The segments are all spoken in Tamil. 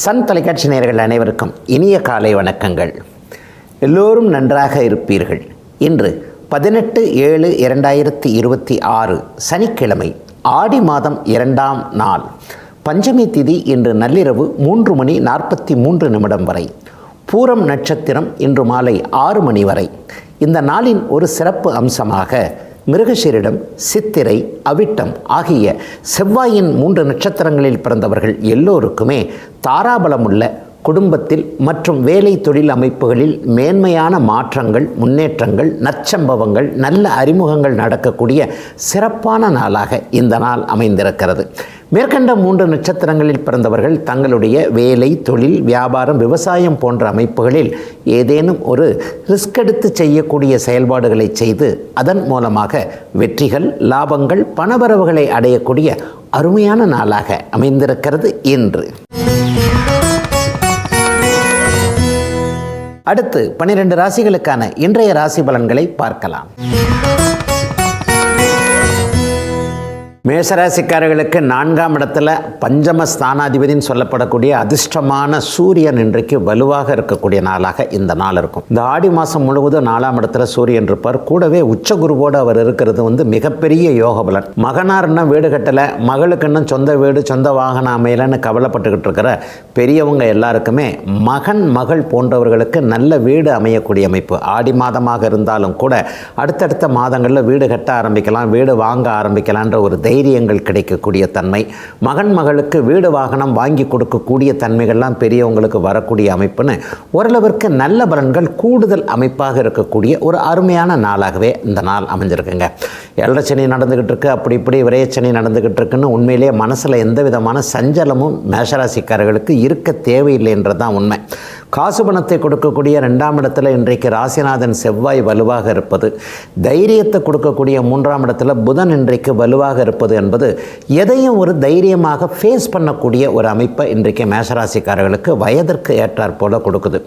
சன் தொலைக்காட்சி நேயர்கள் அனைவருக்கும் இனிய காலை வணக்கங்கள். எல்லோரும் நன்றாக இருப்பீர்கள். இன்று 18/7/2026 சனிக்கிழமை, ஆடி மாதம் 2ஆம் நாள், பஞ்சமி திதி இன்று நள்ளிரவு 3:43 வரை, பூரம் நட்சத்திரம் இன்று மாலை 6 மணி வரை. இந்த நாளின் ஒரு சிறப்பு அம்சமாக மிருகசீரிடம், சித்திரை, அவிட்டம் ஆகிய செவ்வாயின் 3 நட்சத்திரங்களில் பிறந்தவர்கள் எல்லோருக்குமே தாராபலமுள்ள குடும்பத்தில் மற்றும் வேலை தொழில் அமைப்புகளில் மேன்மையான மாற்றங்கள், முன்னேற்றங்கள், நற்சம்பவங்கள், நல்ல அறிமுகங்கள் நடக்கக்கூடிய சிறப்பான நாளாக இந்த நாள் அமைந்திருக்கிறது. மேற்கண்ட 3 நட்சத்திரங்களில் பிறந்தவர்கள் தங்களுடைய வேலை, தொழில், வியாபாரம், விவசாயம் போன்ற அமைப்புகளில் ஏதேனும் ஒரு ரிஸ்க் எடுத்து செய்யக்கூடிய செயல்பாடுகளை செய்து அதன் மூலமாக வெற்றிகள், லாபங்கள், பணவரவுகளை அடையக்கூடிய அருமையான நாளாக அமைந்திருக்கிறது இன்று. அடுத்து 12 ராசிகளுக்கான இன்றைய ராசி பலன்களை பார்க்கலாம். மேஷராசிக்காரர்களுக்கு 4ஆம் இடத்துல பஞ்சம ஸ்தானாதிபதினு சொல்லப்படக்கூடிய அதிர்ஷ்டமான சூரியன் இன்றைக்கு வலுவாக இருக்கக்கூடிய நாளாக இந்த நாள் இருக்கும். இந்த ஆடி மாதம் முழுவதும் 4ஆம் இடத்துல சூரியன் இருப்பார். கூடவே உச்சகுருவோடு அவர் இருக்கிறது மிகப்பெரிய யோக பலன். மகனார் இன்னும் வீடு கட்டலை, மகளுக்கு இன்னும் சொந்த வீடு, சொந்த வாகனம் அமையலைன்னு கவலைப்பட்டுக்கிட்டு இருக்கிற பெரியவங்க எல்லாருக்குமே மகன், மகள் போன்றவர்களுக்கு நல்ல வீடு அமையக்கூடிய அமைப்பு. ஆடி மாதமாக இருந்தாலும் கூட அடுத்தடுத்த மாதங்களில் வீடு கட்ட ஆரம்பிக்கலாம், வீடு வாங்க ஆரம்பிக்கலான்ற ஒரு தைரியங்கள் கிடைக்கக்கூடிய தன்மை, மகன் மகளுக்கு வீடு வாகனம் வாங்கி கொடுக்கக்கூடிய தன்மைகள்லாம் பெரியவங்களுக்கு வரக்கூடிய அமைப்புன்னு ஓரளவிற்கு நல்ல பலன்கள் கூடுதல் அமைப்பாக இருக்கக்கூடிய ஒரு அருமையான நாளாகவே இந்த நாள் அமைஞ்சிருக்குங்க. 7 சனி நடந்துக்கிட்டு இருக்கு, அப்படி இப்படி விரயச்சனி நடந்துக்கிட்டு இருக்குன்னு உண்மையிலேயே மனசில் எந்த விதமான சஞ்சலமும் மேஷராசிக்காரர்களுக்கு இருக்க தேவையில்லை என்றதான் உண்மை. காசு பணத்தை கொடுக்கக்கூடிய 2ஆம் இடத்துல இன்றைக்கு ராசிநாதன் செவ்வாய் வலுவாக இருப்பது, தைரியத்தை கொடுக்கக்கூடிய 3ஆம் இடத்துல புதன் இன்றைக்கு வலுவாக இருப்பது என்பது எதையும் ஒரு தைரியமாக ஃபேஸ் பண்ணக்கூடிய ஒரு அமைப்பை இன்றைக்கு மேஷராசிக்காரர்களுக்கு வயதிற்கு ஏற்றாற் போல கொடுக்குது.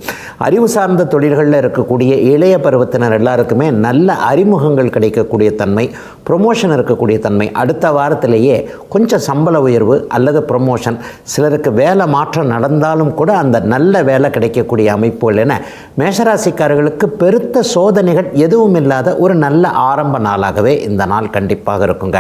அறிவு சார்ந்த தொழில்களில் இருக்கக்கூடிய இளைய பருவத்தினர் எல்லாருக்குமே நல்ல அறிமுகங்கள் கிடைக்கக்கூடிய தன்மை, ப்ரொமோஷன் இருக்கக்கூடிய தன்மை, அடுத்த வாரத்திலேயே கொஞ்சம் சம்பள உயர்வு அல்லது ப்ரொமோஷன், சிலருக்கு வேலை மாற்றம் நடந்தாலும் கூட அந்த நல்ல வேலை கிடைக்கக்கூடிய அமைப்புகள் என மேஷராசிக்காரர்களுக்கு பெருத்த சோதனைகள் எதுவும் இல்லாத ஒரு நல்ல ஆரம்ப நாளாகவே இந்த நாள் கண்டிப்பாக இருக்குங்க.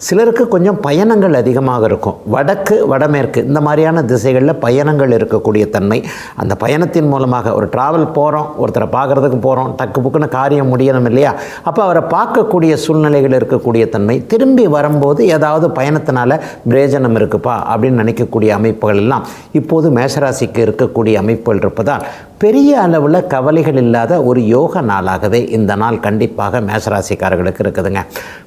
சிலருக்கு கொஞ்சம் பயணங்கள் அதிகமாக இருக்கும். வடக்கு, வடமேற்கு இந்த மாதிரியான திசைகளில் பயணங்கள் இருக்கக்கூடிய தன்மை. அந்த பயணத்தின் மூலமாக ஒரு ட்ராவல் போகிறோம், ஒருத்தரை பார்க்குறதுக்கு போகிறோம், டக்கு புக்குன்னு காரியம் முடியணும் இல்லையா, அப்போ அவரை பார்க்கக்கூடிய சூழ்நிலைகள் இருக்கக்கூடிய தன்மை, திரும்பி வரும்போது ஏதாவது பயணத்தினால பிரயோஜனம் இருக்குப்பா அப்படின்னு நினைக்கக்கூடிய அமைப்புகள் எல்லாம் இப்போது மேஷராசிக்கு இருக்கக்கூடிய அமைப்புகள் இருப்பதால் பெரிய அளவில் கவலைகள் இல்லாத ஒரு யோக நாளாகவே இந்த நாள் கண்டிப்பாக மேஷராசிக்காரர்களுக்கு இருக்குதுங்க.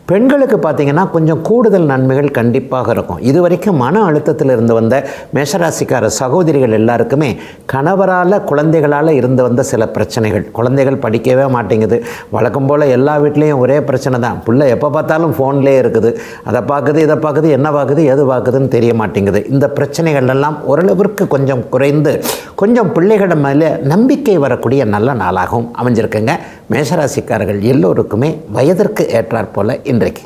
பெண்களுக்கு பார்த்திங்கன்னா கொஞ்சம் கூடுதல் நன்மைகள் கண்டிப்பாக இருக்கும். இதுவரைக்கும் மன அழுத்தத்தில் இருந்து வந்த மேஷராசிக்கார சகோதரிகள் எல்லாருக்குமே கணவரால், குழந்தைகளால் இருந்து வந்த சில பிரச்சனைகள், குழந்தைகள் படிக்கவே மாட்டேங்குது, வழக்கம் போல் எல்லா வீட்லேயும் ஒரே பிரச்சனை தான், பிள்ளை எப்போ பார்த்தாலும் ஃபோன்லேயே இருக்குது, அதை பார்க்குது, இதை பார்க்குது, என்ன பார்க்குது, எது பார்க்குதுன்னு தெரிய மாட்டேங்குது. இந்த பிரச்சனைகள் எல்லாம் ஓரளவிற்கு கொஞ்சம் குறைந்து கொஞ்சம் பிள்ளைகளிடம் மேலே நம்பிக்கை வரக்கூடிய நல்ல நாளாகவும் அமைஞ்சிருக்குங்க. மேஷராசிக்காரர்கள் எல்லோருக்குமே வயதிற்கு ஏற்றாற் போல இன்றைக்கு.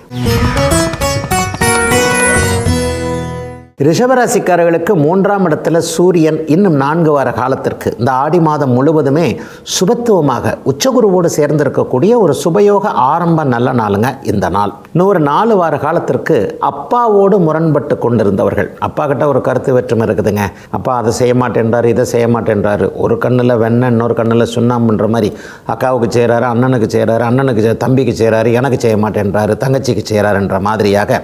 ரிஷபராசிக்காரர்களுக்கு 3ஆம் இடத்துல சூரியன் இன்னும் 4 வார காலத்திற்கு இந்த ஆடி மாதம் முழுவதுமே சுபத்துவமாக உச்சகுருவோடு சேர்ந்திருக்கக்கூடிய ஒரு சுபயோக ஆரம்ப நல்ல நாளுங்க இந்த நாள். இன்னும் ஒரு 4 வார காலத்திற்கு அப்பாவோடு முரண்பட்டு கொண்டிருந்தவர்கள், அப்பா கிட்ட ஒரு கருத்து வேற்றுமை இருக்குதுங்க, அப்பா அதை செய்ய மாட்டேன்றாரு, இதை செய்ய மாட்டேன்றாரு, ஒரு கண்ணில் வெண்ணெய் இன்னொரு கண்ணில் சுண்ணாம்புன்ற மாதிரி அக்காவுக்கு செய்கிறாரு, அண்ணனுக்கு செய்கிறாரு, அண்ணனுக்கு தம்பிக்கு செய்கிறாரு, எனக்கு செய்ய மாட்டேன்றாரு, தங்கச்சிக்கு செய்கிறாருன்ற மாதிரியாக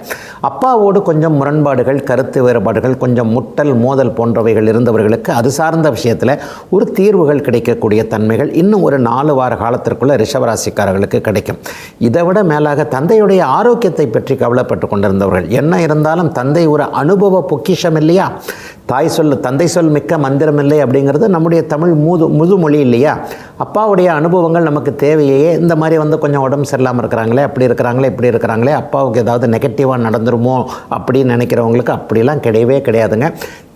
அப்பாவோடு கொஞ்சம் முரண்பாடுகள், கருத்து வேறுபாடுகள், கொஞ்சம் முட்டல், மோதல் போன்றவைகள் இருந்தவர்களுக்கு அது சார்ந்த விஷயத்தில் ஒரு தீர்வுகள் கிடைக்கக்கூடிய தன்மைகள் இன்னும் ஒரு 4 வார காலத்திற்குள்ள ரிஷபராசிக்காரர்களுக்கு கிடைக்கும். இதை விட மேலாக தந்தையுடைய ஆரோக்கியத்தை பற்றி கவலைப்பட்டு கொண்டிருந்தவர்கள், என்ன இருந்தாலும் தந்தை ஒரு அனுபவ பொக்கிஷம் இல்லையா, தாய் சொல் தந்தை சொல் மிக்க மந்திரம் இல்லை அப்படிங்கிறது நம்முடைய தமிழ் முதுமொழி இல்லையா. அப்பாவுடைய அனுபவங்கள் நமக்கு தேவையே. இந்த மாதிரி கொஞ்சம் உடம்பு சரியில்லாமல் இருக்கிறாங்களே, அப்படி இருக்கிறாங்களே, இப்படி இருக்கிறாங்களே, அப்பாவுக்கு ஏதாவது நெகட்டிவாக நடந்துருமோ அப்படின்னு நினைக்கிறவங்களுக்கு அப்படிலாம் கிடையவே கிடையாதுங்க.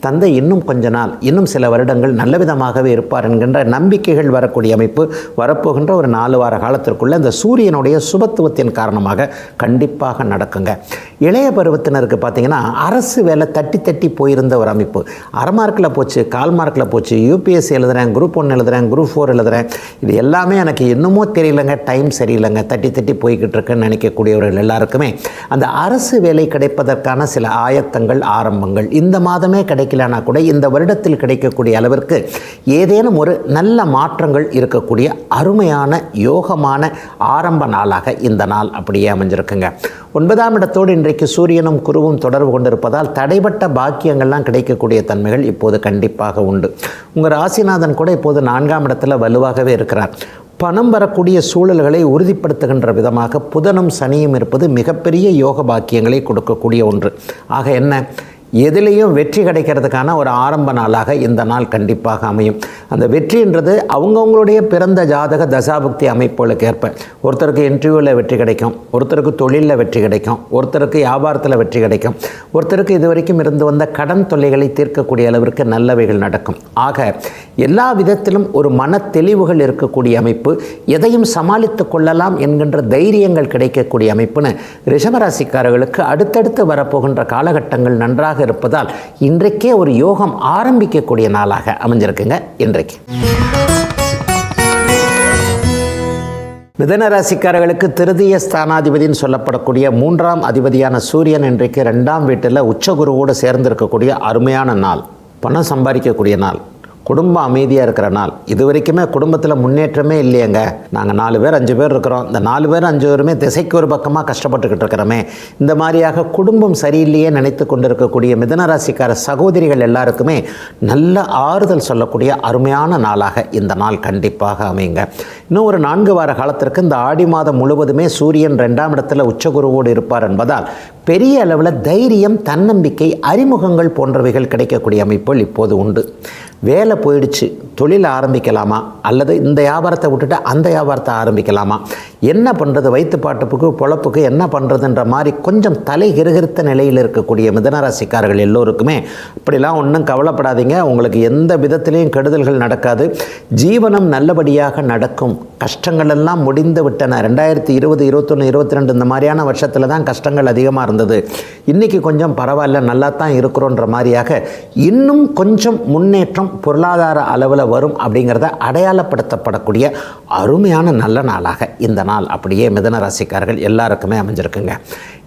தந்தை இன்னும் கொஞ்ச நாள், இன்னும் சில வருடங்கள் நல்ல விதமாகவே இருப்பார் என்கின்ற நம்பிக்கைகள் வரக்கூடிய அமைப்பு வரப்போகின்ற ஒரு 4 வார காலத்திற்குள்ள இந்த சூரியனுடைய சுபத்துவத்தின் காரணமாக கண்டிப்பாக நடக்குங்க. இளைய பருவத்தினருக்கு பார்த்திங்கன்னா அரசு வேலை தட்டி தட்டி போயிருந்த ஒரு அமைப்பு, அரை மார்க்கில் போச்சு, கால் மார்க்கில் போச்சு, யூபிஎஸ்சி எழுதுகிறேன், குரூப் 1 எழுதுகிறேன், குரூப் 4 எழுதுகிறேன், இது எல்லாமே எனக்கு இன்னமும் தெரியலைங்க, டைம் சரியில்லைங்க, தட்டி தட்டி போய்கிட்டு இருக்குன்னு நினைக்கக்கூடியவர்கள் எல்லாருக்குமே அந்த அரசு வேலை கிடைப்பதற்கான சில ஆயத்தங்கள், ஆரம்பங்கள் இந்த மாதமே கிடைக்கலனா கூட இந்த வருடத்தில் கிடைக்கக்கூடிய அளவிற்கு ஏதேனும் ஒரு நல்ல மாற்றங்கள் இருக்கக்கூடிய அருமையான யோகமான ஆரம்ப நாளாக இந்த நாள் அப்படியே அமைஞ்சிருக்குங்க. 9ஆம் இடத்தோடு இன்றைக்கு சூரியனும் குருவும் தொடர்பு கொண்டிருப்பதால் தடைப்பட்ட பாக்கியங்கள்லாம் கிடைக்கக்கூடிய தன்மைகள் இப்போது கண்டிப்பாக உண்டு. உங்கள் ராசிநாதன் கூட இப்போது 4ஆம் இடத்துல வலுவாகவே இருக்கிறார். பணம் வரக்கூடிய சூழல்களை உறுதிப்படுத்துகின்ற விதமாக புதனும் சனியும் இருப்பது மிகப்பெரிய யோக பாக்கியங்களை கொடுக்கக்கூடிய ஒன்று. ஆக என்ன, எதிலையும் வெற்றி கிடைக்கிறதுக்கான ஒரு ஆரம்ப நாளாக இந்த நாள் கண்டிப்பாக அமையும். அந்த வெற்றின்றது அவங்கவுங்களுடைய பிறந்த ஜாதக தசாபுக்தி அமைப்புகளுக்கு ஏற்ப, ஒருத்தருக்கு இன்டர்வியூவில் வெற்றி கிடைக்கும், ஒருத்தருக்கு தொழிலில் வெற்றி கிடைக்கும், ஒருத்தருக்கு வியாபாரத்தில் வெற்றி கிடைக்கும், ஒருத்தருக்கு இதுவரைக்கும் இருந்து வந்த கடன் தொல்லைகளை தீர்க்கக்கூடிய அளவிற்கு நல்லவைகள் நடக்கும். ஆக எல்லா விதத்திலும் ஒரு மன தெளிவுகள் இருக்கக்கூடிய அமைப்பு, எதையும் சமாளித்து கொள்ளலாம் என்கின்ற தைரியங்கள் கிடைக்கக்கூடிய அமைப்புன்னு ரிஷபராசிக்காரர்களுக்கு அடுத்தடுத்து வரப்போகின்ற காலகட்டங்கள் நன்றாக இருப்பதால் இன்றைக்கே ஒரு யோகம் ஆரம்பிக்கக்கூடிய நாளாக அமைஞ்சிருக்குங்க. இன்றைக்கு மிதுன ராசிக்காரர்களுக்கு திருதிய ஸ்தானாதிபதினு சொல்லப்படக்கூடிய 3ஆம் அதிபதியான சூரியன் இன்றைக்கு 2ஆம் வீட்டில் உச்சகுருவோடு சேர்ந்திருக்கக்கூடிய அருமையான நாள், பணம் சம்பாதிக்கக்கூடிய நாள், குடும்பம் அமைதியாக இருக்கிற நாள். இது வரைக்குமே குடும்பத்தில் முன்னேற்றமே இல்லையங்க, நாங்கள் 4 பேர் 5 பேர் இருக்கிறோம், இந்த 4 பேர் 5 பேருமே திசைக்கு ஒரு பக்கமாக கஷ்டப்பட்டுக்கிட்டு இருக்கிறோமே, இந்த மாதிரியாக குடும்பம் சரியில்லையே நினைத்து கொண்டிருக்கக்கூடிய மிதுனராசிக்கார சகோதரிகள் எல்லாருக்குமே நல்ல ஆறுதல் சொல்லக்கூடிய அருமையான நாளாக இந்த நாள் கண்டிப்பாக அமையுங்க. இன்னும் ஒரு 4 வார காலத்திற்கு இந்த ஆடி மாதம் முழுவதுமே சூரியன் 2ஆம் இடத்துல உச்சகுருவோடு இருப்பார் என்பதால் பெரிய அளவில் தைரியம், தன்னம்பிக்கை, அறிமுகங்கள் போன்றவைகள் கிடைக்கக்கூடிய அமைப்புகள் இப்போது உண்டு. வேலை போயிடுச்சு, தொழில் ஆரம்பிக்கலாமா அல்லது இந்த வியாபாரத்தை விட்டுட்டு அந்த வியாபாரத்தை ஆரம்பிக்கலாமா, என்ன பண்ணுறது, வயிற்று பாட்டுப்புக்கு பொழப்புக்கு என்ன பண்ணுறதுன்ற மாதிரி கொஞ்சம் தலை கிறுகிறுத்த நிலையில் இருக்கக்கூடிய மிதுனராசிக்காரர்கள் எல்லோருக்குமே இப்படிலாம் ஒன்றும் கவலைப்படாதீங்க, உங்களுக்கு எந்த விதத்திலையும் கெடுதல்கள் நடக்காது, ஜீவனம் நல்லபடியாக நடக்கும், கஷ்டங்கள் எல்லாம் முடிந்து விட்டன. 2020, 21, 22 இந்த மாதிரியான வருஷத்தில் தான் கஷ்டங்கள் அதிகமாக இருந்தது, இன்றைக்கி கொஞ்சம் பரவாயில்ல, நல்லா தான் இருக்கிறோன்ற மாதிரியாக இன்னும் கொஞ்சம் முன்னேற்றம் பொருளாதார அளவில் வரும் அப்படிங்கிறத அடையாளப்படுத்தப்படக்கூடிய அருமையான நல்ல நாளாக இந்த நாள் அப்படியே மிதுன ராசிக்காரர்கள் எல்லாருக்குமே அமைஞ்சிருக்குங்க.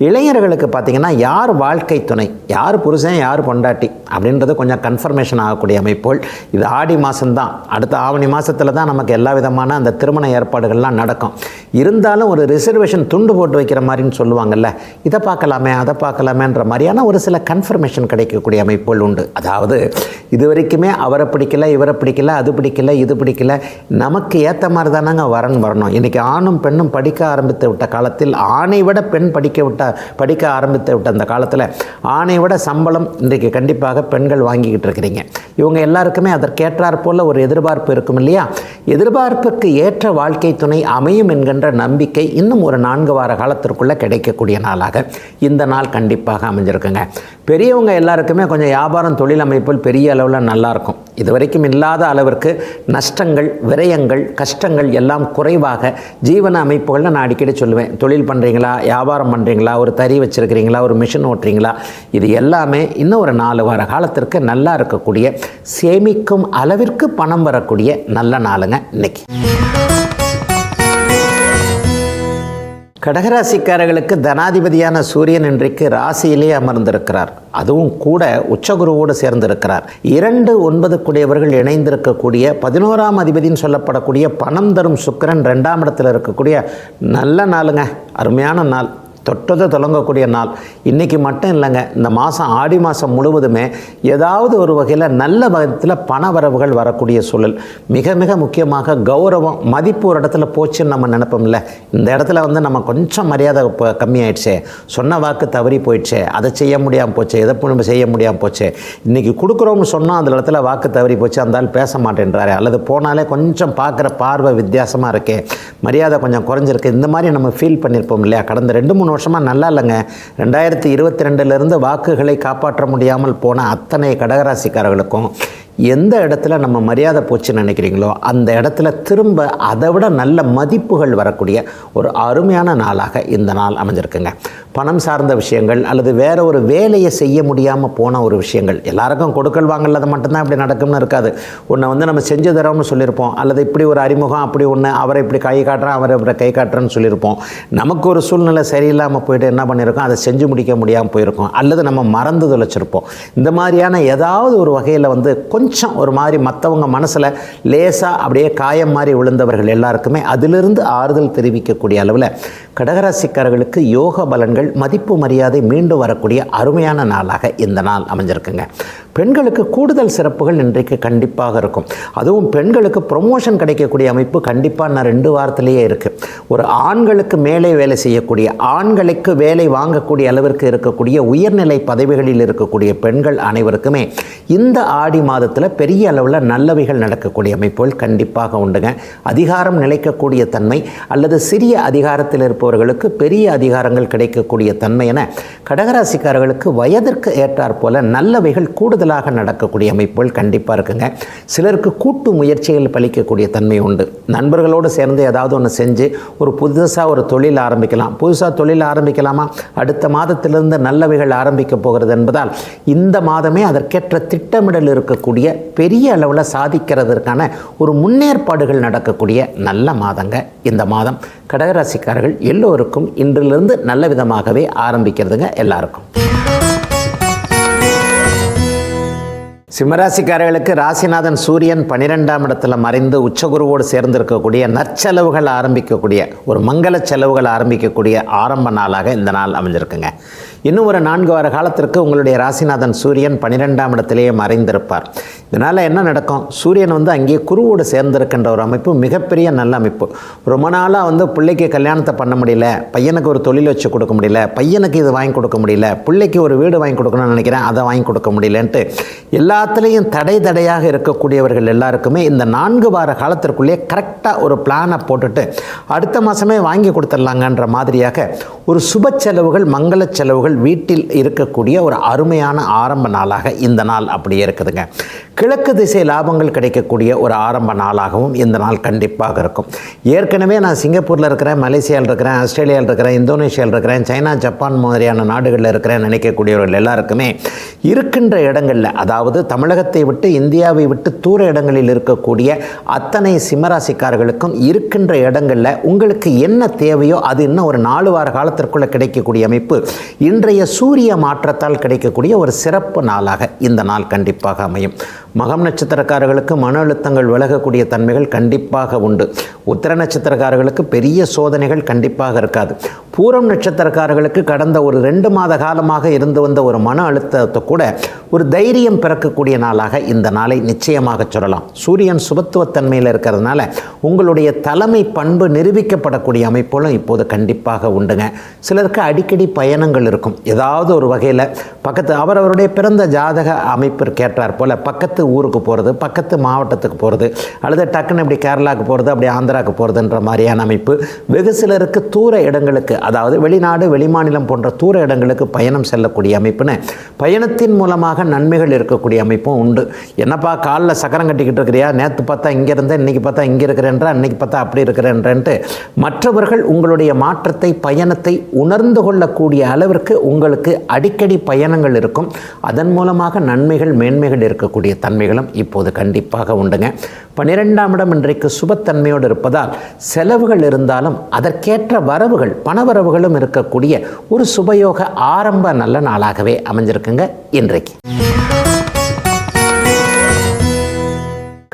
இளைஞர்களுக்கு பார்த்திங்கன்னா யார் வாழ்க்கை துணை, யார் புருஷன், யார் பொண்டாட்டி அப்படின்றது கொஞ்சம் கன்ஃபர்மேஷன் ஆகக்கூடிய அமைப்புகள். இது ஆடி மாதம்தான், அடுத்த ஆவணி மாதத்தில் தான் நமக்கு எல்லா விதமான அந்த திருமண ஏற்பாடுகள்லாம் நடக்கும். இருந்தாலும் ஒரு ரிசர்வேஷன் துண்டு போட்டு வைக்கிற மாதிரின்னு சொல்லுவாங்கள்ல, இதை பார்க்கலாமே அதை பார்க்கலாமேன்ற மாதிரியான ஒரு சில கன்ஃபர்மேஷன் கிடைக்கக்கூடிய அமைப்புகள் உண்டு. அதாவது இது வரைக்குமே அவரை பிடிக்கல, இவரை பிடிக்கல, அது பிடிக்கல, இது பிடிக்கல, நமக்கு ஏற்ற மாதிரி தானங்க வரணும். இன்றைக்கி ஆணும் பெண்ணும் படிக்க ஆரம்பித்து விட்ட காலத்தில், ஆணை விட பெண் படிக்க ஆரம்பித்து விட்ட அந்த காலத்தில் ஆணை விட சம்பளம் இன்றைக்கு கண்டிப்பாக பெண்கள் வாங்கிக்கிட்டு இருக்கிறீங்க. இவங்க எல்லாருக்குமே அதற்கேற்றாற் போல் ஒரு எதிர்பார்ப்பு இருக்கும் இல்லையா? எதிர்பார்ப்புக்கு ஏற்ற வாழ்க்கை துணை அமையும் என்கின்ற நம்பிக்கை இன்னும் ஒரு 4 வார காலத்திற்குள்ளே கிடைக்கக்கூடிய நாளாக இந்த நாள் கண்டிப்பாக அமைஞ்சிருக்குங்க. பெரியவங்க எல்லாருக்குமே கொஞ்சம் வியாபாரம், தொழில் அமைப்பில் பெரிய அளவில் நல்லாயிருக்கும். இதுவரைக்கும் இல்லாத அளவிற்கு நஷ்டங்கள், விரயங்கள், கஷ்டங்கள் எல்லாம் குறைவாக ஜீவன அமைப்புகளில் நான் அடிக்கடி சொல்லுவேன். தொழில் பண்ணுறீங்களா, வியாபாரம் பண்ணுறீங்களா, ஒரு தறி வச்சுருக்கிறீங்களா, ஒரு மிஷின் ஓட்டுறீங்களா, இது எல்லாமே இன்னும் ஒரு 4 வார காலத்திற்கு நல்லா இருக்கக்கூடிய, சேமிக்கும் அளவிற்கு பணம் வரக்கூடிய நல்ல நாளுங்க இன்னைக்கு. கடகராசிக்காரர்களுக்கு தனாதிபதியான சூரியன் இன்றைக்கு ராசியிலே அமர்ந்திருக்கிறார். அதுவும் கூட உச்சகுருவோடு சேர்ந்திருக்கிறார். 2, 9 கூடியவர்கள் இணைந்திருக்கக்கூடிய 11ஆம் அதிபதினு சொல்லப்படக்கூடிய பணம் தரும் சுக்கிரன் 2ஆம் இடத்தில் இருக்கக்கூடிய நல்ல நாளுங்க, அருமையான நாள், தொட்டதை தொடங்கக்கூடிய நாள். இன்றைக்கி மட்டும் இல்லைங்க, இந்த மாதம் ஆடி மாதம் முழுவதுமே ஏதாவது ஒரு வகையில் நல்ல விதத்தில் பண வரவுகள் வரக்கூடிய சூழல். மிக மிக முக்கியமாக கௌரவம், மதிப்பு ஒரு இடத்துல போச்சுன்னு நம்ம நினைப்போம்ல, இந்த இடத்துல நம்ம கொஞ்சம் மரியாதை கம்மியாயிடுச்சே, சொன்ன வாக்கு தவறி போயிடுச்சே, அதை செய்ய முடியாமல் போச்சு, எதை செய்ய முடியாமல் போச்சு, இன்றைக்கி கொடுக்குறோம்னு சொன்னால் அந்த இடத்துல வாக்கு தவறி போச்சு, அந்த ஆள் பேச மாட்டேன்றாரு, அல்லது போனாலே கொஞ்சம் பார்க்குற பார்வை வித்தியாசமாக இருக்கே, மரியாதை கொஞ்சம் குறைஞ்சிருக்கு, இந்த மாதிரி நம்ம ஃபீல் பண்ணியிருப்போம் இல்லையா? கடந்த 2-3 வருஷமாக நல்லா இல்லைங்க. 2022 வாக்குகளை காப்பாற்ற முடியாமல் போன அத்தனை கடகராசிக்காரர்களுக்கும் எந்த இடத்துல நம்ம மரியாதை போச்சுன்னு நினைக்கிறீங்களோ அந்த இடத்துல திரும்ப அதை விட நல்ல மதிப்புகள் வரக்கூடிய ஒரு அருமையான நாளாக இந்த நாள் அமைஞ்சிருக்குங்க. பணம் சார்ந்த விஷயங்கள் அல்லது வேற ஒரு வேலையை செய்ய முடியாமல் போன ஒரு விஷயங்கள், எல்லாருக்கும் கொடுக்கல் வாங்கல அது மட்டும்தான் இப்படி நடக்கும்னு இருக்காது. ஒன்று நம்ம செஞ்சு தரோம்னு சொல்லியிருப்போம், அல்லது இப்படி ஒரு அறிமுகம் அப்படி ஒன்று, அவரை இப்படி கை காட்டுறேன் அவரை இப்படி கை காட்டுறேன்னு சொல்லியிருப்போம். நமக்கு ஒரு சூழ்நிலை சரியில்லாமல் போயிட்டு என்ன பண்ணியிருக்கோம், அதை செஞ்சு முடிக்க முடியாமல் போயிருக்கோம், அல்லது நம்ம மறந்து தொலைச்சிருப்போம். இந்த மாதிரியான ஏதாவது ஒரு வகையில் கொஞ்சம் ஒரு மாதிரி மற்றவங்க மனசில் லேசாக அப்படியே காயம் மாதிரி விழுந்தவர்கள் எல்லாருக்குமே அதிலிருந்து ஆறுதல் தெரிவிக்கக்கூடிய அளவில் கடகராசிக்காரர்களுக்கு யோக பலன்கள், மதிப்பு மரியாதை மீண்டும் வரக்கூடிய அருமையான நாளாக இந்த நாள் அமைஞ்சிருக்குங்க. பெண்களுக்கு கூடுதல் சிறப்புகள் இன்றைக்கு கண்டிப்பாக இருக்கும். அதுவும் பெண்களுக்கு ப்ரொமோஷன் கிடைக்கக்கூடிய அமைப்பு கண்டிப்பாக நான் 2 வாரத்திலேயே இருக்குது. ஒரு ஆண்களுக்கு மேலே வேலை செய்யக்கூடிய, ஆண்களுக்கு வேலை வாங்கக்கூடிய அளவிற்கு இருக்கக்கூடிய உயர்நிலை பதவிகளில் இருக்கக்கூடிய பெண்கள் அனைவருக்குமே இந்த ஆடி மாதத்தில் பெரிய அளவில் நல்லவைகள் நடக்கக்கூடிய அமைப்புகள் கண்டிப்பாக உண்டுங்க. அதிகாரம் நிலைக்கக்கூடிய தன்மை அல்லது சிறிய அதிகாரத்தில் இருப்பவர்களுக்கு பெரிய அதிகாரங்கள் கிடைக்கக்கூடிய தன்மை என கடகராசிக்காரர்களுக்கு வயதிற்கு ஏற்றாற் போல நல்லவைகள் கூடுதலாக நடக்கக்கூடிய அமைப்புகள் கண்டிப்பாக இருக்குங்க. சிலருக்கு கூட்டு முயற்சிகள் பலிக்கக்கூடிய தன்மை உண்டு. நண்பர்களோடு சேர்ந்து ஏதாவது ஒன்று செஞ்சு ஒரு புதுசாக ஒரு தொழில் ஆரம்பிக்கலாம். புதுசாக தொழில் ஆரம்பிக்கலாமா, அடுத்த மாதத்திலிருந்து நல்லவைகள் ஆரம்பிக்க போகிறது என்பதால் இந்த மாதமே அதற்கேற்ற திட்டமிடல் இருக்கக்கூடிய, பெரிய அளவில் சாதிக்கிறதற்கான ஒரு முன்னேற்பாடுகள் நடக்கக்கூடிய நல்ல மாதங்க இந்த மாதம். கடகராசிக்காரர்கள் எல்லோருக்கும் இன்றிலிருந்து நல்ல விதமாகவே ஆரம்பிக்கிறதுங்க எல்லாருக்கும். சிம்மராசிக்காரர்களுக்கு ராசிநாதன் சூரியன் 12ஆம் இடத்துல மறைந்து உச்சகுருவோடு சேர்ந்திருக்கக்கூடிய நற்செலவுகள் ஆரம்பிக்கக்கூடிய, ஒரு மங்கள செலவுகள் ஆரம்பிக்கக்கூடிய ஆரம்ப நாளாக இந்த நாள் அமைஞ்சிருக்குங்க. இன்னும் ஒரு 4 வார காலத்திற்கு உங்களுடைய ராசிநாதன் சூரியன் 12ஆம் இடத்திலேயே மறைந்திருப்பார். இதனால் என்ன நடக்கும், சூரியன் அங்கேயே குருவோடு சேர்ந்திருக்கின்ற ஒரு அமைப்பு மிகப்பெரிய நல்ல அமைப்பு. ரொம்ப நாளாக பிள்ளைக்கு கல்யாணத்தை பண்ண முடியல, பையனுக்கு ஒரு தொழில் வச்சு கொடுக்க முடியல, பையனுக்கு இது வாங்கி கொடுக்க முடியல, பிள்ளைக்கு ஒரு வீடு வாங்கி கொடுக்கணும்னு நினைக்கிறேன் அதை வாங்கி கொடுக்க முடியலன்ட்டு எல்லாத்துலேயும் தடையாக இருக்கக்கூடியவர்கள் எல்லாருக்குமே இந்த 4 வார காலத்திற்குள்ளேயே கரெக்டாக ஒரு பிளானை போட்டுட்டு அடுத்த மாதமே வாங்கி கொடுத்துடலாங்கன்ற மாதிரியாக ஒரு சுப செலவுகள், மங்கள செலவுகள் வீட்டில் இருக்கக்கூடிய ஒரு அருமையான ஆரம்ப நாளாக இந்த நாள் அப்படியே இருக்குதுங்க. கிழக்கு திசை லாபங்கள் கிடைக்கக்கூடிய ஒரு ஆரம்ப நாளாகவும் இந்த நாள் கண்டிப்பாக இருக்கும். ஏற்கனவே நான் சிங்கப்பூரில் இருக்கிறேன், மலேசியாவில் இருக்கிறேன், ஆஸ்திரேலியாவில் இருக்கிறேன், இந்தோனேஷியாவில் இருக்கிறேன், சைனா, ஜப்பான் மாதிரியான நாடுகளில் இருக்கிறேன் நினைக்கக்கூடியவர்கள் எல்லாருக்குமே இருக்கின்ற இடங்களில், அதாவது தமிழகத்தை விட்டு இந்தியாவை விட்டு தூர இடங்களில் இருக்கக்கூடிய அத்தனை சிம்மராசிக்காரர்களுக்கும் இருக்கின்ற இடங்களில் உங்களுக்கு என்ன தேவையோ அது இன்னும் ஒரு 4 வார காலத்திற்குள்ளே கிடைக்கக்கூடிய அமைப்பு இன்றைய சூரிய மாற்றத்தால் கிடைக்கக்கூடிய ஒரு சிறப்பு நாளாக இந்த நாள் கண்டிப்பாக அமையும். மகம் நட்சத்திரக்காரர்களுக்கு மன அழுத்தங்கள் விலகக்கூடிய தன்மைகள் கண்டிப்பாக உண்டு. உத்திர நட்சத்திரக்காரர்களுக்கு பெரிய சோதனைகள் கண்டிப்பாக இருக்காது. பூரம் நட்சத்திரக்காரர்களுக்கு கடந்த ஒரு 2 மாத காலமாக இருந்து வந்த ஒரு மன அழுத்தத்தை கூட ஒரு தைரியம் பிறக்கக்கூடிய நாளாக இந்த நாளை நிச்சயமாக சொல்லலாம். சூரியன் சுபத்துவத்தன்மையில் இருக்கிறதுனால உங்களுடைய தலைமை பண்பு நிரூபிக்கப்படக்கூடிய அமைப்புகளும் இப்போது கண்டிப்பாக உண்டுங்க. சிலருக்கு அடிக்கடி பயணங்கள் இருக்கும். ஏதாவது ஒரு வகையில் பக்கத்து அவரவருடைய பிறந்த ஜாதக அமைப்பிற்கு ஏற்றாற் போல் பக்கத்து ஊருக்கு போகிறது, பக்கத்து மாவட்டத்துக்கு போகிறது, அல்லது டக்குன்னு இப்படி கேரளாவுக்கு போகிறது, அப்படி ஆந்திராவுக்கு போகிறதுன்ற மாதிரியான அமைப்பு. வெகு சிலருக்கு தூர இடங்களுக்கு, அதாவது வெளிநாடு, வெளிமாநிலம் போன்ற தூர இடங்களுக்கு பயணம் செல்லக்கூடிய அமைப்புன்னு பயணத்தின் மூலமாக நன்மைகள் இருக்கக்கூடிய அமைப்பும் உண்டு. என்னப்பா காலில் சக்கரம் கட்டிக்கிட்டு இருக்கிறியா, நேற்று பார்த்தா இங்கே இருந்தேன், இன்றைக்கி பார்த்தா இங்கே இருக்கிறேன்ற, அன்றைக்கி பார்த்தா அப்படி இருக்கிறேன்ட்டு மற்றவர்கள் உங்களுடைய மாற்றத்தை, பயணத்தை உணர்ந்து கொள்ளக்கூடிய அளவிற்கு உங்களுக்கு அடிக்கடி பயணங்கள் இருக்கும். அதன் மூலமாக நன்மைகள், மேன்மைகள் இருக்கக்கூடிய தன்மைகளும் இப்போது கண்டிப்பாக உண்டுங்க. 12ஆம் இடம் இன்றைக்கு சுபத்தன்மையோடு இருப்பதால் செலவுகள் இருந்தாலும் அதற்கேற்ற வரவுகள், பணவரவுகளும் இருக்கக்கூடிய ஒரு சுபயோக ஆரம்ப நல்ல நாளாகவே அமைஞ்சிருக்குங்க இன்றைக்கு.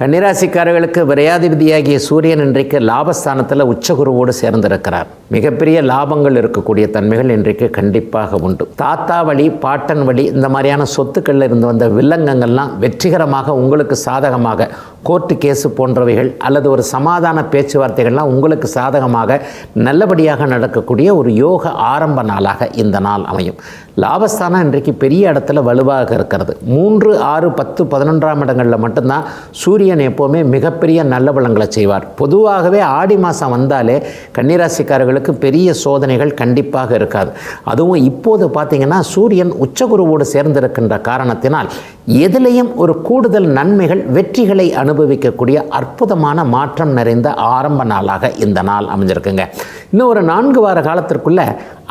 கன்னிராசிக்காரர்களுக்கு விரையாதிபதியாகிய சூரியன் இன்றைக்கு லாபஸ்தானத்தில் உச்சகுருவோடு சேர்ந்திருக்கிறார். மிகப்பெரிய லாபங்கள் இருக்கக்கூடிய தன்மைகள் இன்றைக்கு கண்டிப்பாக உண்டு. தாத்தா வழி, பாட்டன் வழி இந்த மாதிரியான சொத்துக்களில் இருந்து வந்த வில்லங்கங்கள்லாம் வெற்றிகரமாக உங்களுக்கு சாதகமாக, கோர்ட்டு கேஸு போன்றவைகள் அல்லது ஒரு சமாதான பேச்சுவார்த்தைகள்லாம் உங்களுக்கு சாதகமாக நல்லபடியாக நடக்கக்கூடிய ஒரு யோக ஆரம்ப நாளாக இந்த நாள் அமையும். லாபஸ்தானம் இன்றைக்கு பெரிய இடத்துல வலுவாக இருக்கிறது. 3, 6, 10, 11ஆம் இடங்களில் மட்டும்தான் சூரியன் சூரியன் எப்போவுமே மிகப்பெரிய நல்ல பலன்களை செய்வார். பொதுவாகவே ஆடி மாதம் வந்தாலே கன்னிராசிக்காரர்களுக்கு பெரிய சோதனைகள் கண்டிப்பாக இருக்காது. அதுவும் இப்போது பார்த்திங்கன்னா சூரியன் உச்சகுருவோடு சேர்ந்திருக்கின்ற காரணத்தினால் எதிலையும் ஒரு கூடுதல் நன்மைகள் வெற்றிகளை அனுபவிக்கக்கூடிய அற்புதமான மாற்றம் நிறைந்த ஆரம்ப நாளாக இந்த நாள் அமைஞ்சிருக்குங்க. இன்னும் ஒரு 4 வார காலத்திற்குள்ள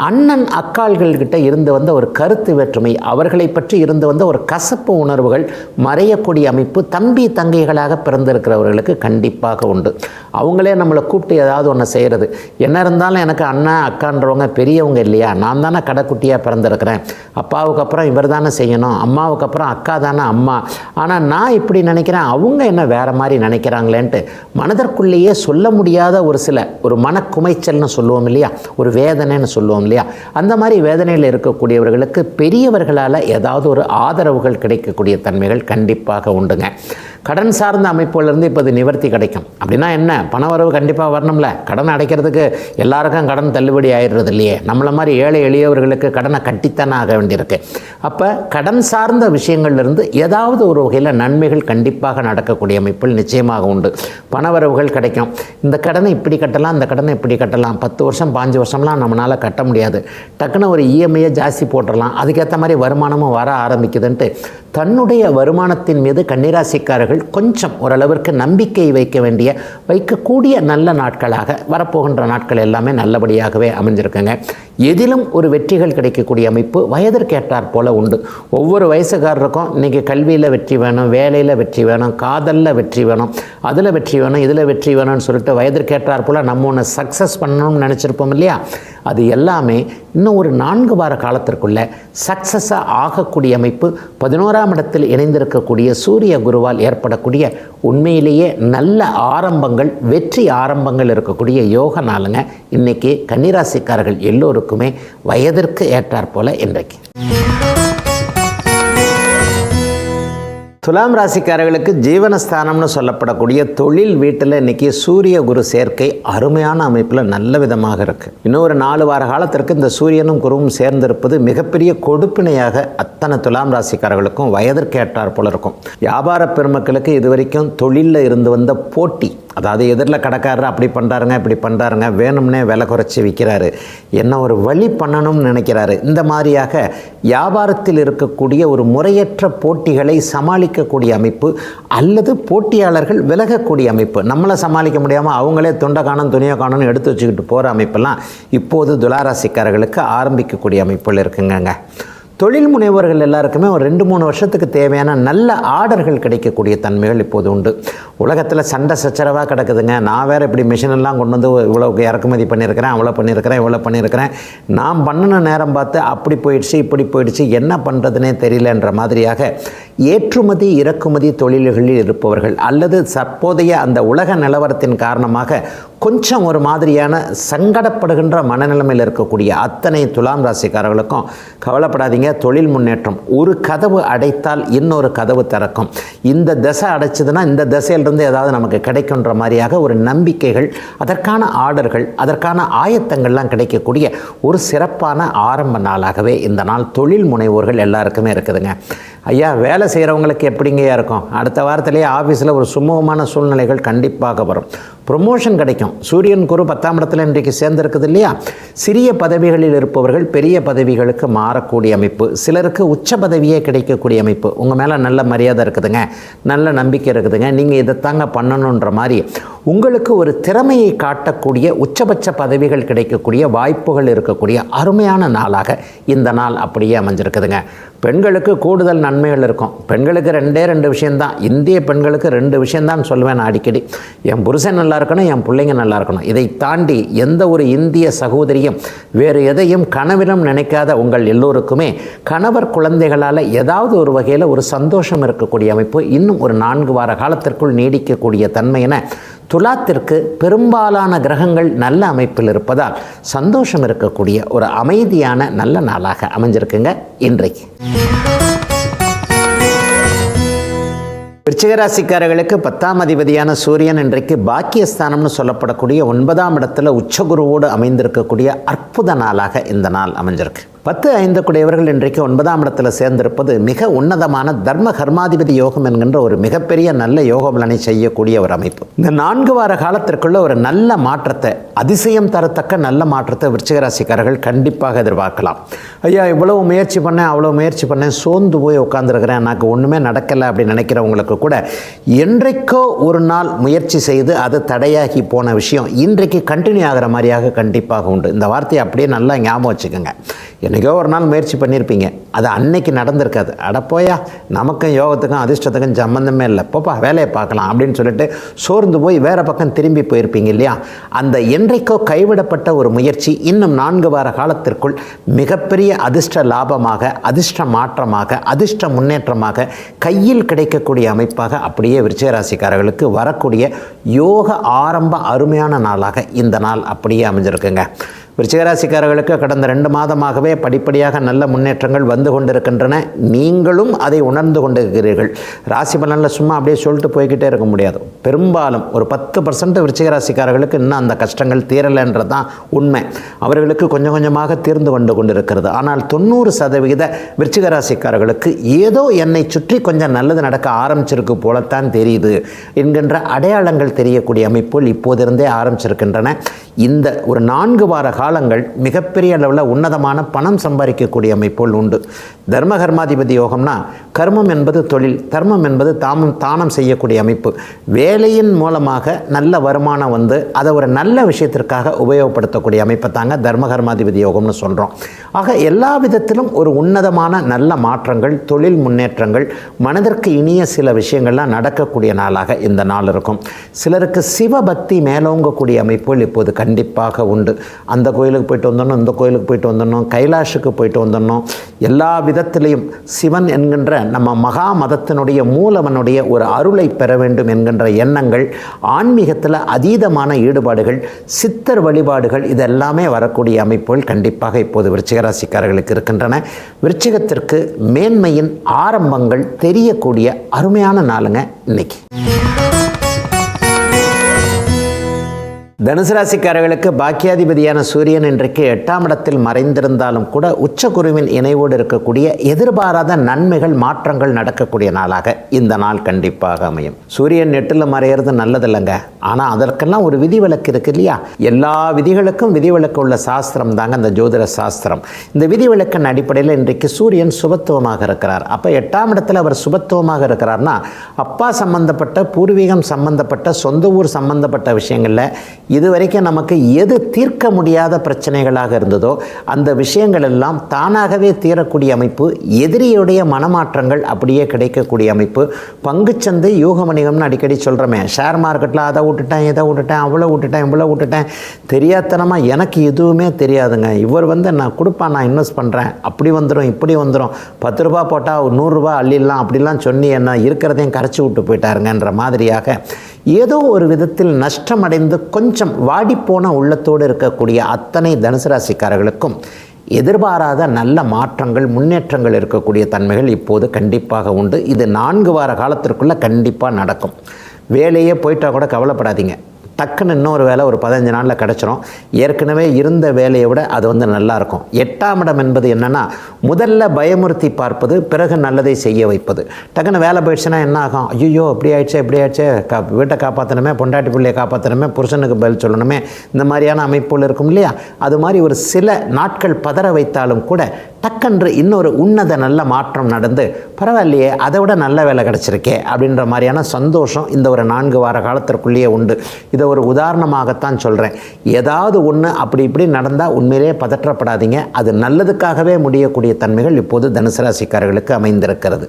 அண்ணன் அக்காள்கள்கிட்ட இருந்து வந்த ஒரு கருத்து வேற்றுமை, அவர்களை பற்றி இருந்து வந்த ஒரு கசப்பு உணர்வுகள் மறையக்கூடிய அமைப்பு தம்பி தங்கைகளாக பிறந்திருக்கிறவர்களுக்கு கண்டிப்பாக உண்டு. அவங்களே நம்மளை கூப்பிட்டு ஏதாவது ஒன்று செய்கிறது, என்ன இருந்தாலும் எனக்கு அண்ணன் அக்கான்றவங்க பெரியவங்க இல்லையா, நான் தானே கடைக்குட்டியாக பிறந்திருக்கிறேன், அப்பாவுக்கு அப்புறம் இவர் தானே செய்யணும், அம்மாவுக்கு அப்புறம் அக்கா தானே அம்மா, ஆனால் நான் இப்படி நினைக்கிறேன், அவங்க என்ன வேறு மாதிரி நினைக்கிறாங்களேன்ட்டு மனதிற்குள்ளேயே சொல்ல முடியாத ஒரு மனக்குமைச்சல்னு சொல்லுவோம் இல்லையா, ஒரு வேதனைன்னு சொல்லுவோம் இல்லையா, அந்த மாதிரி வேதனையில் இருக்கக்கூடியவர்களுக்கு பெரியவர்களால் ஏதாவது ஒரு ஆதரவுகள் கிடைக்கக்கூடிய தன்மைகள் கண்டிப்பாக உண்டுங்க. கடன் சார்ந்த அமைப்புலேருந்து இப்போ அது நிவர்த்தி கிடைக்கும். அப்படின்னா என்ன, பணவரவு கண்டிப்பாக வரணும்ல. கடன் அடைக்கிறதுக்கு எல்லாருக்கும் கடன் தள்ளுபடி ஆயிடுறது இல்லையே, நம்மளை மாதிரி ஏழை எளியவர்களுக்கு கடனை கட்டித்தானே ஆக வேண்டியிருக்கு. அப்போ கடன் சார்ந்த விஷயங்கள்லேருந்து ஏதாவது ஒரு வகையில் நன்மைகள் கண்டிப்பாக நடக்கக்கூடிய அமைப்பில் நிச்சயமாக உண்டு. பணவரவுகள் கிடைக்கும். இந்த கடனை இப்படி கட்டலாம், இந்த கடனை இப்படி கட்டலாம், 10 வருஷம் 5 வருஷம்லாம் நம்மளால் கட்ட முடியாது, டக்குன்னு ஒரு இஎம்ஐயை ஜாஸ்தி போட்டுடலாம், அதுக்கேற்ற மாதிரி வருமானமும் வர ஆரம்பிக்குதுன்ட்டு தன்னுடைய வருமானத்தின் மீது கன்னிராசிக்காரர்கள் கொஞ்சம் ஓரளவிற்கு நம்பிக்கை வைக்கக்கூடிய நல்ல நாட்களாக வரப்போகின்ற நாட்கள் எல்லாமே நல்லபடியாகவே அமைஞ்சிருக்குங்க. எதிலும் ஒரு வெற்றிகள் கிடைக்கக்கூடிய அமைப்பு வயதிற்கேற்றாற் போல உண்டு. ஒவ்வொரு வயசுக்காரருக்கும் இன்றைக்கி கல்வியில் வெற்றி வேணும், வேலையில் வெற்றி வேணும், காதலில் வெற்றி வேணும், அதில் வெற்றி வேணும், இதில் வெற்றி வேணும்னு சொல்லிட்டு வயதிற்கேற்றாற் போல் நம்ம ஒன்று சக்ஸஸ் பண்ணணும்னு நினச்சிருப்போம் இல்லையா, அது எல்லாமே இன்னும் ஒரு 4 வார காலத்திற்குள்ள சக்ஸஸாக ஆகக்கூடிய அமைப்பு 11ஆம் இடத்தில் இணைந்திருக்கக்கூடிய சூரிய குருவால் ஏற்படக்கூடிய உண்மையிலேயே நல்ல ஆரம்பங்கள், வெற்றி ஆரம்பங்கள் இருக்கக்கூடிய யோக நாளுங்க இன்றைக்கி கன்னிராசிக்காரர்கள் எல்லோருக்குமே வயதிற்கு ஏற்றாற் போல இன்றைக்கு. துலாம் ராசிக்காரர்களுக்கு ஜீவனஸ்தானம்னு சொல்லப்படக்கூடிய தொழில் வீட்டில் இன்றைக்கி சூரிய குரு சேர்க்கை அருமையான அமைப்பில் நல்ல விதமாக இருக்குது. இன்னும் ஒரு 4 வார காலத்திற்கு இந்த சூரியனும் குருவும் சேர்ந்திருப்பது மிகப்பெரிய கொடுப்பினையாக அத்தனை துலாம் ராசிக்காரர்களுக்கும் வயதிற்கேற்றாற் போல இருக்கும். வியாபார பெருமக்களுக்கு இதுவரைக்கும் தொழிலில் இருந்து வந்த போட்டி, அதாவது எதிரில் கடைக்காரர் அப்படி பண்ணுறாருங்க இப்படி பண்ணுறாருங்க, வேணும்னே விலை குறைச்சி விற்கிறாரு, என்ன ஒரு வழி பண்ணணும்னு நினைக்கிறாரு, இந்த மாதிரியாக வியாபாரத்தில் இருக்கக்கூடிய ஒரு முறையற்ற போட்டிகளை சமாளிக்கக்கூடிய அமைப்பு அல்லது போட்டியாளர்கள் விலகக்கூடிய அமைப்பு, நம்மளை சமாளிக்க முடியாமல் அவங்களே தொண்டை காணும் துணியை காணும்னு எடுத்து வச்சுக்கிட்டு போகிற அமைப்பெல்லாம் இப்போது துளாராசிக்காரர்களுக்கு ஆரம்பிக்கக்கூடிய அமைப்புகள் இருக்குங்க. தொழில் முனைவோர்கள் எல்லாருக்குமே ஒரு 2-3 வருஷத்துக்கு தேவையான நல்ல ஆர்டர்கள் கிடைக்கக்கூடிய தன்மைகள் இப்போது உண்டு. உலகத்தில் சண்டை சச்சரவாக கிடக்குதுங்க, நான் வேறு இப்படி மிஷினெல்லாம் கொண்டு வந்து இவ்வளோ இறக்குமதி பண்ணியிருக்கிறேன், இவ்வளோ பண்ணியிருக்கிறேன், நான் பண்ணின நேரம் பார்த்து அப்படி போயிடுச்சு இப்படி போயிடுச்சு, என்ன பண்ணுறதுனே தெரியலன்ற மாதிரியாக ஏற்றுமதி இறக்குமதி தொழில்களில் இருப்பவர்கள் அல்லது தற்போதைய அந்த உலக நிலவரத்தின் காரணமாக கொஞ்சம் ஒரு மாதிரியான சங்கடப்படுகின்ற மனநிலைமையில் இருக்கக்கூடிய அத்தனை துலாம் ராசிக்காரர்களுக்கும் கவலைப்படாதீங்க. தொழில் முன்னேற்றம், ஒரு கதவு அடைத்தால் இன்னொரு கதவு திறக்கும், இந்த திசை அடைச்சதுன்னா இந்த திசையிலிருந்து ஏதாவது நமக்கு கிடைக்குன்ற மாதிரியாக ஒரு நம்பிக்கைகள், அதற்கான ஆர்டர்கள், அதற்கான ஆயத்தங்கள்லாம் கிடைக்கக்கூடிய ஒரு சிறப்பான ஆரம்ப நாளாகவே இந்த நாள் தொழில் முனைவோர்கள் எல்லாருக்குமே இருக்குதுங்க. ஐயா, வேலை செய்கிறவங்களுக்கு எப்படிங்கயா இருக்கும், அடுத்த வாரத்திலேயே ஆஃபீஸில் ஒரு சுமூகமான சூழ்நிலைகள் கண்டிப்பாக வரும், ப்ரொமோஷன் கிடைக்கும். சூரியன் குரு 10ஆம் இடத்துல இன்றைக்கு சேர்ந்திருக்குது இல்லையா, சிறிய பதவிகளில் இருப்பவர்கள் பெரிய பதவிகளுக்கு மாறக்கூடிய அமைப்பு, சிலருக்கு உச்ச பதவியே கிடைக்கக்கூடிய அமைப்பு, உங்கள் மேலே நல்ல மரியாதை இருக்குதுங்க, நல்ல நம்பிக்கை இருக்குதுங்க, நீங்கள் இதைத்தாங்க பண்ணணுன்ற மாதிரி உங்களுக்கு ஒரு திறமையை காட்டக்கூடிய உச்சபட்ச பதவிகள் கிடைக்கக்கூடிய வாய்ப்புகள் இருக்கக்கூடிய அருமையான நாளாக இந்த நாள் அப்படியே அமைஞ்சிருக்குதுங்க. பெண்களுக்கு கூடுதல் நன்மைகள் இருக்கும். பெண்களுக்கு 2 விஷயந்தான், இந்திய பெண்களுக்கு 2 விஷயந்தான் சொல்லுவேன் நான் அடிக்கடி, என் புருஷன் நல்லா இருக்கணும், என் பிள்ளைங்க நல்லா இருக்கணும். இதை தாண்டி எந்த ஒரு இந்திய சகோதரியும் வேறு எதையும் கனவிலும் நினைக்காத உங்கள் எல்லோருக்குமே கணவர் குழந்தைகளால் ஏதாவது ஒரு வகையில் ஒரு சந்தோஷம் இருக்கக்கூடிய அமைப்பு இன்னும் ஒரு 4 வார காலத்திற்குள் நீடிக்கக்கூடிய தன்மை என துலாத்திற்கு பெரும்பாலான கிரகங்கள் நல்ல அமைப்பில் இருப்பதால் சந்தோஷம் இருக்கக்கூடிய ஒரு அமைதியான நல்ல நாளாக அமைஞ்சிருக்குங்க இன்றைக்கு. விருச்சிகராசிக்காரர்களுக்கு 10ஆம் அதிபதியான சூரியன் இன்றைக்கு பாக்கியஸ்தானம்னு சொல்லப்படக்கூடிய 9ஆம் இடத்துல உச்சகுருவோடு அமைந்திருக்கக்கூடிய அற்புத நாளாக இந்த நாள் அமைஞ்சிருக்கு. 10 கூடியவர்கள் இன்றைக்கு 9ஆம் இடத்துல சேர்ந்திருப்பது மிக உன்னதமான தர்ம கர்மாதிபதி யோகம் என்கின்ற ஒரு மிகப்பெரிய நல்ல யோக பலனை செய்யக்கூடிய ஒரு அமைப்பு. இந்த 4 வார காலத்திற்குள்ள ஒரு நல்ல மாற்றத்தை, அதிசயம் தரத்தக்க நல்ல மாற்றத்தை விருச்சிக ராசிக்காரர்கள் கண்டிப்பாக எதிர்பார்க்கலாம். ஐயா, இவ்வளவு முயற்சி பண்ணேன், அவ்வளோ முயற்சி பண்ணேன், சோர்ந்து போய் உட்காந்துருக்கிறேன், எனக்கு ஒன்றுமே நடக்கலை அப்படின்னு நினைக்கிறவங்களுக்கு கூட என்றைக்கோ ஒரு நாள் முயற்சி செய்து அது தடையாகி போன விஷயம் இன்றைக்கு கண்டினியூ ஆகிற மாதிரியாக கண்டிப்பாக உண்டு. இந்த வார்த்தையை அப்படியே நல்லா ஞாபகம் வச்சுக்கோங்க. என்றைக்கோ ஒரு நாள் முயற்சி பண்ணியிருப்பீங்க, அது அன்னைக்கு நடந்திருக்காது. அடப்போயா, நமக்கும் யோகத்துக்கும் அதிர்ஷ்டத்துக்கும் சம்மந்தமே இல்லை, போப்பா வேலையை பார்க்கலாம் அப்படின்னு சொல்லிட்டு சோர்ந்து போய் வேறு பக்கம் திரும்பி போயிருப்பீங்க இல்லையா? அந்த என்றைக்கோ கைவிடப்பட்ட ஒரு முயற்சி இன்னும் 4 வார காலத்திற்குள் மிகப்பெரிய அதிர்ஷ்ட லாபமாக, அதிர்ஷ்ட மாற்றமாக, அதிர்ஷ்ட முன்னேற்றமாக கையில் கிடைக்கக்கூடிய அமைப்பாக அப்படியே விருச்சிக ராசிக்காரர்களுக்கு வரக்கூடிய யோக ஆரம்ப அருமையான நாளாக இந்த நாள் அப்படியே அமைஞ்சிருக்குங்க. விருச்சிகராசிக்காரர்களுக்கு கடந்த 2 மாதமாகவே படிப்படியாக நல்ல முன்னேற்றங்கள் வந்து கொண்டிருக்கின்றன. நீங்களும் அதை உணர்ந்து கொண்டிருக்கிறீர்கள். ராசி பலனில் சும்மா அப்படியே சொல்லிட்டு போய்கிட்டே இருக்க முடியாது. பெரும்பாலும் ஒரு 10% விருச்சிகராசிக்காரர்களுக்கு இன்னும் அந்த கஷ்டங்கள் தீரலைன்றது தான் உண்மை. அவர்களுக்கு கொஞ்சம் கொஞ்சமாக தீர்ந்து கொண்டிருக்கிறது. ஆனால் 90% விருச்சிகராசிக்காரர்களுக்கு ஏதோ என்னை சுற்றி கொஞ்சம் நல்லது நடக்க ஆரம்பிச்சிருக்கு போலத்தான் தெரியுது என்கின்ற அடையாளங்கள் தெரியக்கூடிய அமைப்புகள் இப்போதிருந்தே ஆரம்பிச்சிருக்கின்றன. இந்த ஒரு 4 வார காலங்கள் மிகப்பெரிய அளவில் உன்னதமான பணம் சம்பாதிக்கக்கூடிய அமைப்புகள் உண்டு. தர்ம கர்மாதிபதி யோகம்னா கர்மம் என்பது தொழில், தர்மம் என்பது தானம் செய்யக்கூடிய அமைப்பு. வேலையின் மூலமாக நல்ல வருமானம் வந்து அதை ஒரு நல்ல விஷயத்திற்காக உபயோகப்படுத்தக்கூடிய அமைப்பை தாங்க தர்ம கர்மாதிபதி யோகம்னு சொல்கிறோம். ஆக எல்லா விதத்திலும் ஒரு உன்னதமான நல்ல மாற்றங்கள், தொழில் முன்னேற்றங்கள், மனதிற்கு இனிய சில விஷயங்கள்லாம் நடக்கக்கூடிய நாளாக இந்த நாள் இருக்கும். சிலருக்கு சிவபக்தி மேலோங்கக்கூடிய அமைப்புகள் இப்போது கண்டிப்பாக உண்டு. அந்த கோயிலுக்கு போயிட்டு வந்துடணும், இந்த கோயிலுக்கு போயிட்டு வந்துடணும், கைலாஷுக்கு போயிட்டு வந்துடணும், எல்லா விதத்திலையும் சிவன் என்கின்ற நம்ம மகா மதத்தினுடைய மூலவனுடைய ஒரு அருளை பெற வேண்டும் என்கின்ற எண்ணங்கள், ஆன்மீகத்தில் அதீதமான ஈடுபாடுகள், சித்தர் வழிபாடுகள், இதெல்லாமே வரக்கூடிய அமைப்புகள் கண்டிப்பாக இப்போது விருச்சிகராசிக்காரர்களுக்கு இருக்கின்றன. விருச்சிகத்திற்கு மேன்மையின் ஆரம்பங்கள் தெரியக்கூடிய அருமையான நாளுங்க இன்னைக்கு. தனுசு ராசிக்காரர்களுக்கு பாக்கியாதிபதியான சூரியன் இன்றைக்கு 8ஆம் இடத்தில் மறைந்திருந்தாலும் கூட உச்சகுருவின் இணைவோடு இருக்கக்கூடிய எதிர்பாராத நன்மைகள், மாற்றங்கள் நடக்கக்கூடிய நாளாக இந்த நாள் கண்டிப்பாக அமையும். சூரியன் 8ல் மறையிறது நல்லதில்லைங்க. ஆனால் அதற்கெல்லாம் ஒரு விதிவிலக்கு இருக்கு இல்லையா? எல்லா விதிகளுக்கும் விதிவிலக்கு உள்ள சாஸ்திரம் தாங்க இந்த ஜோதிட சாஸ்திரம். இந்த விதிவிலக்கின் அடிப்படையில் இன்றைக்கு சூரியன் சுபத்துவமாக இருக்கிறார். அப்போ 8ஆம் இடத்தில் அவர் சுபத்துவமாக இருக்கிறார்னா அப்பா சம்பந்தப்பட்ட, பூர்வீகம் சம்பந்தப்பட்ட, சொந்த ஊர் சம்பந்தப்பட்ட விஷயங்களில் இதுவரைக்கும் நமக்கு எது தீர்க்க முடியாத பிரச்சனைகளாக இருந்ததோ அந்த விஷயங்கள் எல்லாம் தானாகவே தீரக்கூடிய அமைப்பு. எதிரியுடைய மனமாற்றங்கள் அப்படியே கிடைக்கக்கூடிய அமைப்பு. பங்குச்சந்தை, யூக வணிகம்னு அடிக்கடி சொல்கிறோமே, ஷேர் மார்க்கெட்டில் அதை விட்டுட்டேன், இதை விட்டுட்டேன், அவ்வளோ விட்டுட்டேன், இவ்வளோ விட்டுட்டேன், தெரியாதனமாக எனக்கு எதுவுமே தெரியாதுங்க, இவர் நான் கொடுப்பா, நான் இன்வெஸ்ட் பண்ணுறேன், அப்படி வந்துடும், இப்படி வந்துடும், 10 ரூபா போட்டால் 100 ரூபா அள்ளிடலாம், அப்படிலாம் சொல்லி என்ன இருக்கிறதையும் கரைச்சி விட்டு போயிட்டாருங்கன்ற மாதிரியாக ஏதோ ஒரு விதத்தில் நஷ்டமடைந்து கொஞ்சம் வாடிப்போன உள்ளத்தோடு இருக்கக்கூடிய அத்தனை தனுசு ராசிக்காரர்களுக்கும் எதிர்பாராத நல்ல மாற்றங்கள், முன்னேற்றங்கள் இருக்கக்கூடிய தன்மைகள் இப்போது கண்டிப்பாக உண்டு. இது 4 வார காலத்திற்குள்ளே கண்டிப்பாக நடக்கும். வேலையே போயிட்டால் கூட கவலைப்படாதீங்க. டக்குன்னு இன்னொரு வேலை ஒரு 15 நாளில் கிடச்சிரும். ஏற்கனவே இருந்த வேலையை விட அது நல்லாயிருக்கும். 8ஆம் இடம் என்பது என்னென்னா முதல்ல பயமுறுத்தி பார்ப்பது, பிறகு நல்லதை செய்ய வைப்பது. டக்குன்னு வேலை போயிடுச்சுன்னா என்ன ஆகும்? ஐயோ இப்படி ஆயிடுச்சே, இப்படி ஆயிடுச்சே, வீட்டை காப்பாற்றணுமே, பொண்டாட்டி பிள்ளையை காப்பாற்றணுமே, புருஷனுக்கு பதில் சொல்லணுமே, இந்த மாதிரியான அமைப்புகள் இருக்கும் இல்லையா? அது மாதிரி ஒரு சில நாட்கள் பதற வைத்தாலும் கூட டக்கென்று இன்னொரு உன்னத நல்ல மாற்றம் நடந்து, பரவாயில்லையே அதை விட நல்ல வேலை கிடச்சிருக்கே அப்படின்ற மாதிரியான சந்தோஷம் இந்த ஒரு 4 வார காலத்திற்குள்ளேயே உண்டு. இதை ஒரு உதாரணமாகத்தான் சொல்கிறேன். ஏதாவது ஒன்று அப்படி இப்படி நடந்தால் உண்மையிலே பதற்றப்படாதீங்க. அது நல்லதுக்காகவே முடியக்கூடிய தன்மைகள் இப்போது தனுசு ராசிக்காரர்களுக்கு அமைந்திருக்கிறது.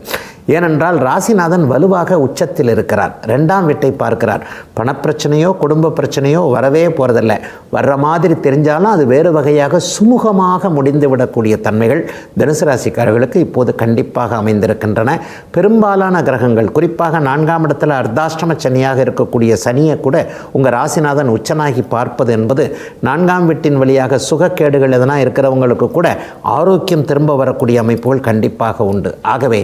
ஏனென்றால் ராசிநாதன் வலுவாக உச்சத்தில் இருக்கிறார், 2ஆம் வீட்டை பார்க்கிறார். பணப்பிரச்சனையோ குடும்ப பிரச்சனையோ வரவே போகிறதில்லை. வர்ற மாதிரி தெரிஞ்சாலும் அது வேறு வகையாக சுமூகமாக முடிந்துவிடக்கூடிய தன்மைகள் தனுசு ராசிக்காரர்களுக்கு இப்போது கண்டிப்பாக அமைந்திருக்கின்றன. பெரும்பாலான கிரகங்கள், குறிப்பாக 4ஆம் இடத்துல அர்த்தாஷ்டம சனியாக இருக்கக்கூடிய சனியை கூட உங்கள் ராசிநாதன் உச்சனாகி பார்ப்பது என்பது 4ஆம் வீட்டின் வழியாக சுகக்கேடுகள் எதனா இருக்கிறவங்களுக்கு கூட ஆரோக்கியம் திரும்ப வரக்கூடிய அமைப்புகள் கண்டிப்பாக உண்டு. ஆகவே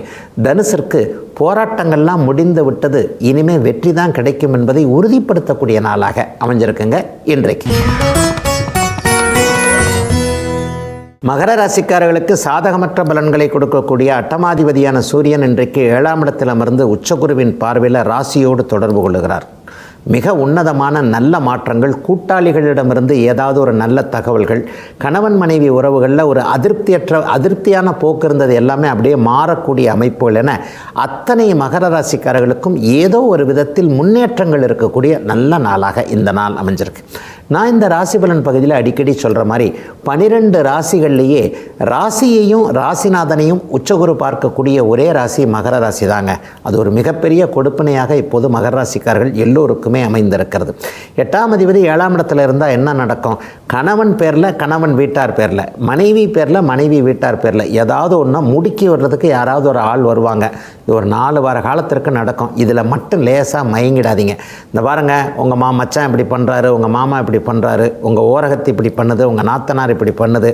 தனுசிற்கு போராட்டங்கள்லாம் முடிந்து விட்டது, இனிமே வெற்றி தான் கிடைக்கும் என்பதை உறுதிப்படுத்தக்கூடிய நாளாக அமைஞ்சிருக்குங்க இன்றைக்கு. மகர ராசிக்காரர்களுக்கு சாதகமற்ற பலன்களை கொடுக்கக்கூடிய அட்டமாதிபதியான சூரியன் இன்றைக்கு 7ஆம் இடத்தில் அமர்ந்து உச்சகுருவின் பார்வையில் ராசியோடு தொடர்பு கொள்ளுகிறார். மிக உன்னதமான நல்ல மாற்றங்கள், கூட்டாளிகளிடமிருந்து ஏதாவது ஒரு நல்ல தகவல்கள், கணவன் மனைவி உறவுகளில் ஒரு அதிருப்தியான போக்கு இருந்தது எல்லாமே அப்படியே மாறக்கூடிய அமைப்புகள் என அத்தனை மகர ராசிக்காரர்களுக்கும் ஏதோ ஒரு விதத்தில் முன்னேற்றங்கள் இருக்கக்கூடிய நல்ல நாளாக இந்த நாள் அமைஞ்சிருக்கு. நான் இந்த ராசி பலன் பகுதியில் அடிக்கடி சொல்கிற மாதிரி 12 ராசிகள்லேயே ராசியையும் ராசிநாதனையும் உச்சகுரு பார்க்கக்கூடிய ஒரே ராசி மகர ராசி தாங்க. அது ஒரு மிகப்பெரிய கொடுப்பினையாக இப்போது மகர ராசிக்காரர்கள் எல்லோருக்குமே அமைந்திருக்கிறது. 8ஆம் அதிபதி 7ஆம் இடத்துல இருந்தால் என்ன நடக்கும்? கணவன் பேரில் கணவன் வீட்டார் பேரில், மனைவி பேரில் மனைவி வீட்டார் பேரில் ஏதாவது ஒன்று முடுக்கி வர்றதுக்கு யாராவது ஒரு ஆள் வருவாங்க. இது ஒரு 4 வார காலத்திற்கு நடக்கும். இதில் மட்டும் லேசாக மயங்கிடாதீங்க. இந்த பாருங்கள், உங்கள் மச்சான் இப்படி பண்ணுறாரு, உங்கள் மாமா இப்படி பண்ணுறாரு, உங்கள் ஓரகத்து இப்படி பண்ணுது, உங்கள் நாத்தனார் இப்படி பண்ணுது,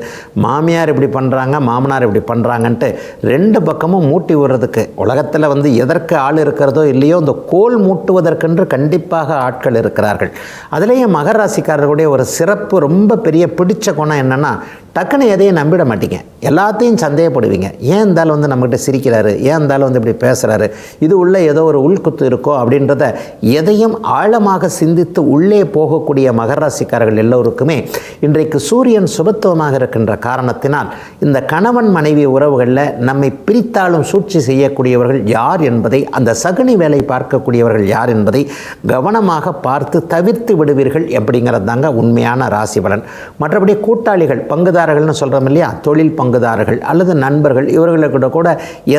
மாமியார் இப்படி பண்ணுறாங்க, மாமனார் இப்படி பண்ணுறாங்கன்ட்டு 2 பக்கமும் மூட்டி விடுறதுக்கு உலகத்தில் எதற்கு ஆள் இருக்கிறதோ இல்லையோ இந்த கோல் மூட்டுவதற்கென்று கண்டிப்பாக ஆட்கள் இருக்கிறார்கள். அதிலேயே மகர ராசிக்காரர்களுடைய ஒரு சிறப்பு, ரொம்ப பெரிய பிடிச்ச குணம் என்னென்னா, டக்குன்னு எதையும் நம்பிட மாட்டீங்க, எல்லாத்தையும் சந்தேகப்படுவீங்க. ஏன் இருந்தாலும் நம்மகிட்ட சிரிக்கிறாரு, ஏன் இருந்தாலும் இப்படி பேசுகிறாரு, இது உள்ள ஏதோ ஒரு உள்குத்து இருக்கோ அப்படின்றத எதையும் ஆழமாக சிந்தித்து உள்ளே போகக்கூடிய மகர ராசிக்காரர்கள் எல்லோருக்குமே இன்றைக்கு சூரியன் சுபத்துவமாக இருக்கின்ற காரணத்தினால் இந்த கணவன் மனைவி உறவுகளில் நம்மை பிரித்தாலும் சூழ்ச்சி செய்யக்கூடியவர்கள் யார் என்பதை, அந்த சகுனி வேலை பார்க்கக்கூடியவர்கள் யார் என்பதை கவனமாக பார்த்து தவிர்த்து விடுவீர்கள் அப்படிங்கிறது தாங்க உண்மையான ராசி பலன். மற்றபடி கூட்டாளிகள், பங்குதாரர்கள்னு சொல்கிறோம் இல்லையா, தொழில் பங்குதாரர்கள் அல்லது நண்பர்கள், இவர்களுக்கு கூட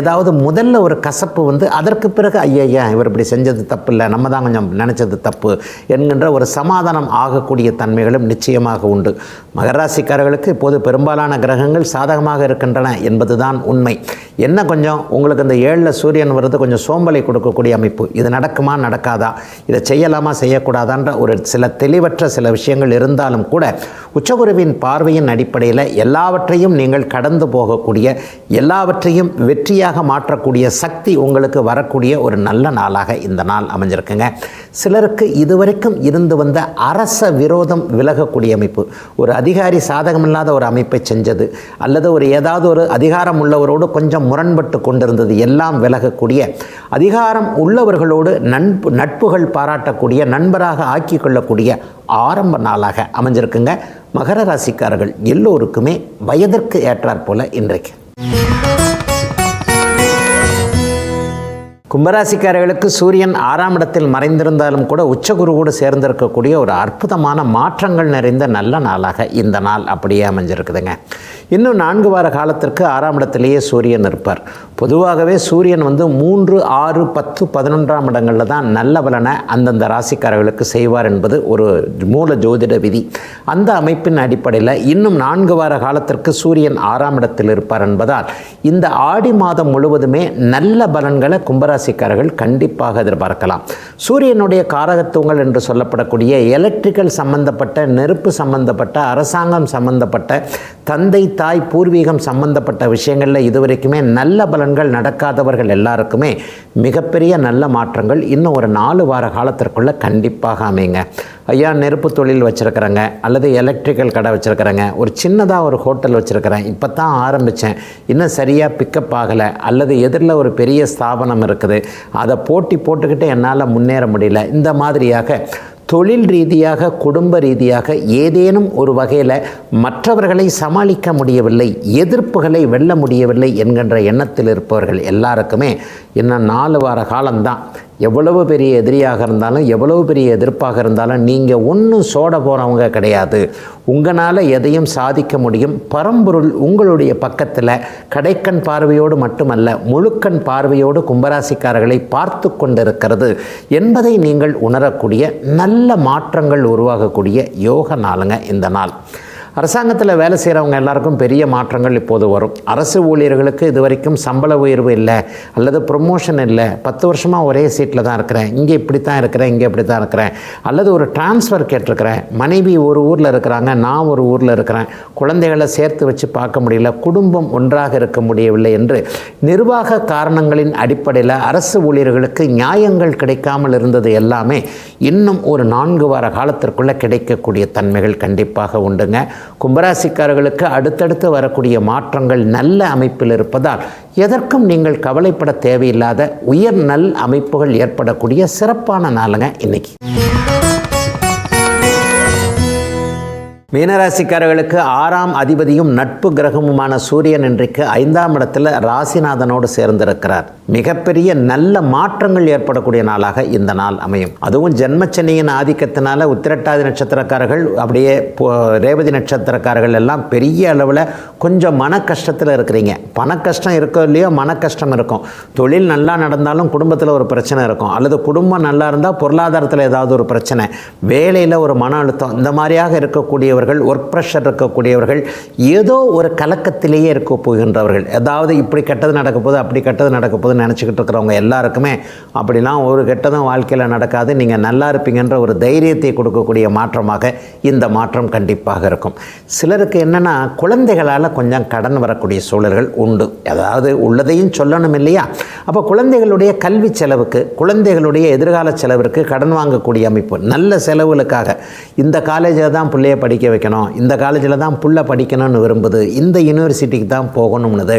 ஏதாவது முதல்ல ஒரு கசப்பு அதற்கு பிறகு ஐயா இவர் இப்படி செஞ்சது தப்பு இல்லை, நம்ம தான் கொஞ்சம் நினச்சது தப்பு என்கின்ற ஒரு சமாதானம் ஆகக்கூடிய தன்மைகளும் நிச்சயமாக உண்டு. மகராசிக்காரர்களுக்கு இப்போது பெரும்பாலான கிரகங்கள் சாதகமாக இருக்கின்றன என்பதுதான் உண்மை. என்ன கொஞ்சம் உங்களுக்கு இந்த 7ல் சூரியன் வருது கொஞ்சம் சோம்பலை கொடுக்கக்கூடிய அமைப்பு. இது நடக்குமா நடக்காதா, இதை செய்யலாமா செய்யக்கூடாதான்ற ஒரு சில தெளிவற்ற சில விஷயங்கள் இருந்தாலும் கூட உச்சகுருவின் பார்வையின் அடிப்படையில் எல்லாவற்றையும் நீங்கள் கடந்து போகக்கூடிய, எல்லாவற்றையும் வெற்றியாக மாற்றக்கூடிய சக்தி உங்களுக்கு வரக்கூடிய ஒரு நல்ல நாளாக இந்த நாள் அமைஞ்சிருக்குங்க. சிலருக்கு இதுவரைக்கும் இருந்து வந்த அரச விரோதம் விலகக்கூடிய அமைப்பு, ஒரு அதிகாரி சாதகமில்லாத ஒரு அமைப்பை செஞ்சது அல்லது ஒரு ஏதாவது ஒரு அதிகாரம் உள்ளவரோடு கொஞ்சம் முரண்பட்டு கொண்டிருந்தது எல்லாம் விலகக்கூடிய, அதிகாரம் உள்ளவர்களோடு நட்புகள் பாராட்டக்கூடிய, நண்பராக ஆக்கி கொள்ளக்கூடிய ஆரம்ப நாளாக அமைஞ்சிருக்குங்க. மகர ராசிக்காரர்கள் எல்லோருக்குமே வயதிற்கு ஏற்றாற் போல இன்றைக்கு. கும்பராசிக்காரர்களுக்கு சூரியன் 6ஆம் இடத்தில் மறைந்திருந்தாலும் கூட உச்சகுருவோடு சேர்ந்திருக்கக்கூடிய ஒரு அற்புதமான மாற்றங்கள் நிறைந்த நல்ல நாளாக இந்த நாள் அப்படியே அமைஞ்சிருக்குதுங்க. இன்னும் 4 வார காலத்திற்கு 6ஆம் இடத்திலேயே சூரியன் இருப்பார். பொதுவாகவே சூரியன் 3, 6, 10, 11ஆம் இடங்களில் தான் நல்ல பலனை அந்தந்த ராசிக்காரர்களுக்கு செய்வார் என்பது ஒரு மூல ஜோதிட விதி. அந்த அமைப்பின் அடிப்படையில் இன்னும் 4 வார காலத்திற்கு சூரியன் 6ஆம் இடத்தில் இருப்பார் என்பதால் இந்த ஆடி மாதம் முழுவதுமே நல்ல பலன்களை கும்பராசிக்காரர்கள் கண்டிப்பாக எதிர்பார்க்கலாம். சூரியனுடைய காரகத்துவங்கள் என்று சொல்லப்படக்கூடிய எலக்ட்ரிக்கல் சம்பந்தப்பட்ட, நெருப்பு சம்பந்தப்பட்ட, அரசாங்கம் சம்பந்தப்பட்ட, தந்தை தாய் பூர்வீகம் சம்பந்தப்பட்ட விஷயங்களில் இதுவரைக்குமே நல்ல பலன்கள் நடக்காதவர்கள் எல்லாருக்குமே மிகப்பெரிய நல்ல மாற்றங்கள் இன்னும் ஒரு 4 வார காலத்திற்குள்ளே கண்டிப்பாக அமைங்க. ஐயா, நெருப்பு தொழில் வச்சுருக்கிறேங்க, அல்லது எலக்ட்ரிக்கல் கடை வச்சுருக்கிறேங்க, ஒரு சின்னதாக ஒரு ஹோட்டல் வச்சுருக்கிறேன், இப்போ தான் ஆரம்பித்தேன், இன்னும் சரியாக பிக்கப் ஆகலை, அல்லது எதிரில் ஒரு பெரிய ஸ்தாபனம் இருக்குது, அதை போட்டுக்கிட்டு என்னால் முன்னேற முடியல, இந்த மாதிரியாக தொழில் ரீதியாக, குடும்ப ரீதியாக ஏதேனும் ஒரு வகையில் மற்றவர்களை சமாளிக்க முடியவில்லை, எதிர்ப்புகளை வெல்ல முடியவில்லை என்கின்ற எண்ணத்தில் இருப்பவர்கள் எல்லாருக்குமே இன்னும் 4 வார காலம்தான். எவ்வளவு பெரிய எதிரியாக இருந்தாலும், எவ்வளவு பெரிய எதிர்ப்பாக இருந்தாலும் நீங்கள் ஒன்றும் சோட போகிறவங்க கிடையாது. உங்களால் எதையும் சாதிக்க முடியும். பரம்பொருள் உங்களுடைய பக்கத்தில் கடைக்கண் பார்வையோடு மட்டுமல்ல, முழுக்கண் பார்வையோடு கும்பராசிக்காரர்களை பார்த்து கொண்டிருக்கிறது என்பதை நீங்கள் உணரக்கூடிய நல்ல மாற்றங்கள் உருவாகக்கூடிய யோக நாளுங்க இந்த நாள். அரசாங்கத்தில் வேலை செய்கிறவங்க எல்லாருக்கும் பெரிய மாற்றங்கள் இப்போது வரும். அரசு ஊழியர்களுக்கு இதுவரைக்கும் சம்பள உயர்வு இல்லை, அல்லது ப்ரொமோஷன் இல்லை, 10 வருஷமாக ஒரே சீட்டில் தான் இருக்கிறேன், இங்கே இப்படி தான் இருக்கிறேன், இங்கே இப்படி தான் இருக்கிறேன், அல்லது ஒரு டிரான்ஸ்ஃபர் கேட்டிருக்கிறேன், மனைவி ஒரு ஊரில் இருக்கிறாங்க, நான் ஒரு ஊரில் இருக்கிறேன், குழந்தைகளை சேர்த்து வச்சு பார்க்க முடியல, குடும்பம் ஒன்றாக இருக்க முடியவில்லை என்று நிர்வாக காரணங்களின் அடிப்படையில் அரசு ஊழியர்களுக்கு நியாயங்கள் கிடைக்காமல் இருந்தது எல்லாமே இன்னும் ஒரு 4 வார காலத்திற்குள்ளே கிடைக்கக்கூடிய தன்மைகள் கண்டிப்பாக உண்டுங்க. கும்பராசிக்காரர்களுக்கு அடுத்தடுத்து வரக்கூடிய மாற்றங்கள் நல்ல அமைப்பில் இருப்பதால் எதற்கும் நீங்கள் கவலைப்பட தேவையில்லாத உயர் நல் அமைப்புகள் ஏற்படக்கூடிய சிறப்பான நாளுங்க இன்னைக்கு. மீனராசிக்காரர்களுக்கு 6ஆம் அதிபதியும் நட்பு கிரகமுமான சூரியன் இன்றைக்கு 5ஆம் இடத்துல ராசிநாதனோடு சேர்ந்திருக்கிறார். மிகப்பெரிய நல்ல மாற்றங்கள் ஏற்படக்கூடிய நாளாக இந்த நாள் அமையும். அதுவும் ஜென்மச்சனியின் ஆதிக்கத்தினால உத்திரட்டாதி நட்சத்திரக்காரர்கள் அப்படியே ரேவதி நட்சத்திரக்காரர்கள் எல்லாம் பெரிய அளவில் கொஞ்சம் மன கஷ்டத்தில் இருக்கிறீங்க. பண கஷ்டம் இருக்கோ இல்லையோ மன கஷ்டம் இருக்கும். தொழில் நல்லா நடந்தாலும் குடும்பத்தில் ஒரு பிரச்சனை இருக்கும், அல்லது குடும்பம் நல்லா இருந்தால் பொருளாதாரத்தில் ஏதாவது ஒரு பிரச்சனை, வேலையில் ஒரு மன அழுத்தம், இந்த மாதிரியாக இருக்கக்கூடியவர்கள், ஒர்க் ப்ரெஷர் இருக்கக்கூடியவர்கள், ஏதோ ஒரு கலக்கத்திலேயே இருக்க போகின்றவர்கள், ஏதாவது இப்படி கெட்டது நடக்க போது அப்படி கெட்டது நடக்க போது நினச்சிக்கிட்டு இருக்கிறவங்க எல்லாருக்குமே அப்படிலாம் ஒரு கெட்டதும் வாழ்க்கையில் நடக்காது, நீங்கள் நல்லா இருப்பீங்கன்ற ஒரு தைரியத்தை கொடுக்கக்கூடிய மாற்றமாக இந்த மாற்றம் கண்டிப்பாக இருக்கும். சிலருக்கு என்னென்னா குழந்தைகளால் கொஞ்சம் கடன் வரக்கூடிய சூழல்கள் உண்டு. அதாவது உள்ளதையும் சொல்லணும் இல்லையா? அப்போ குழந்தைகளுடைய கல்வி செலவுக்கு, குழந்தைகளுடைய எதிர்கால செலவிற்கு கடன் வாங்கக்கூடிய அமைப்பு, நல்ல செலவுகளுக்காக இந்த காலேஜில் தான் பிள்ளைய படிக்க வைக்கணும், இந்த காலேஜில் தான் புள்ள படிக்கணும்னு விரும்புது, இந்த யூனிவர்சிட்டிக்கு தான் போகணும்னுது,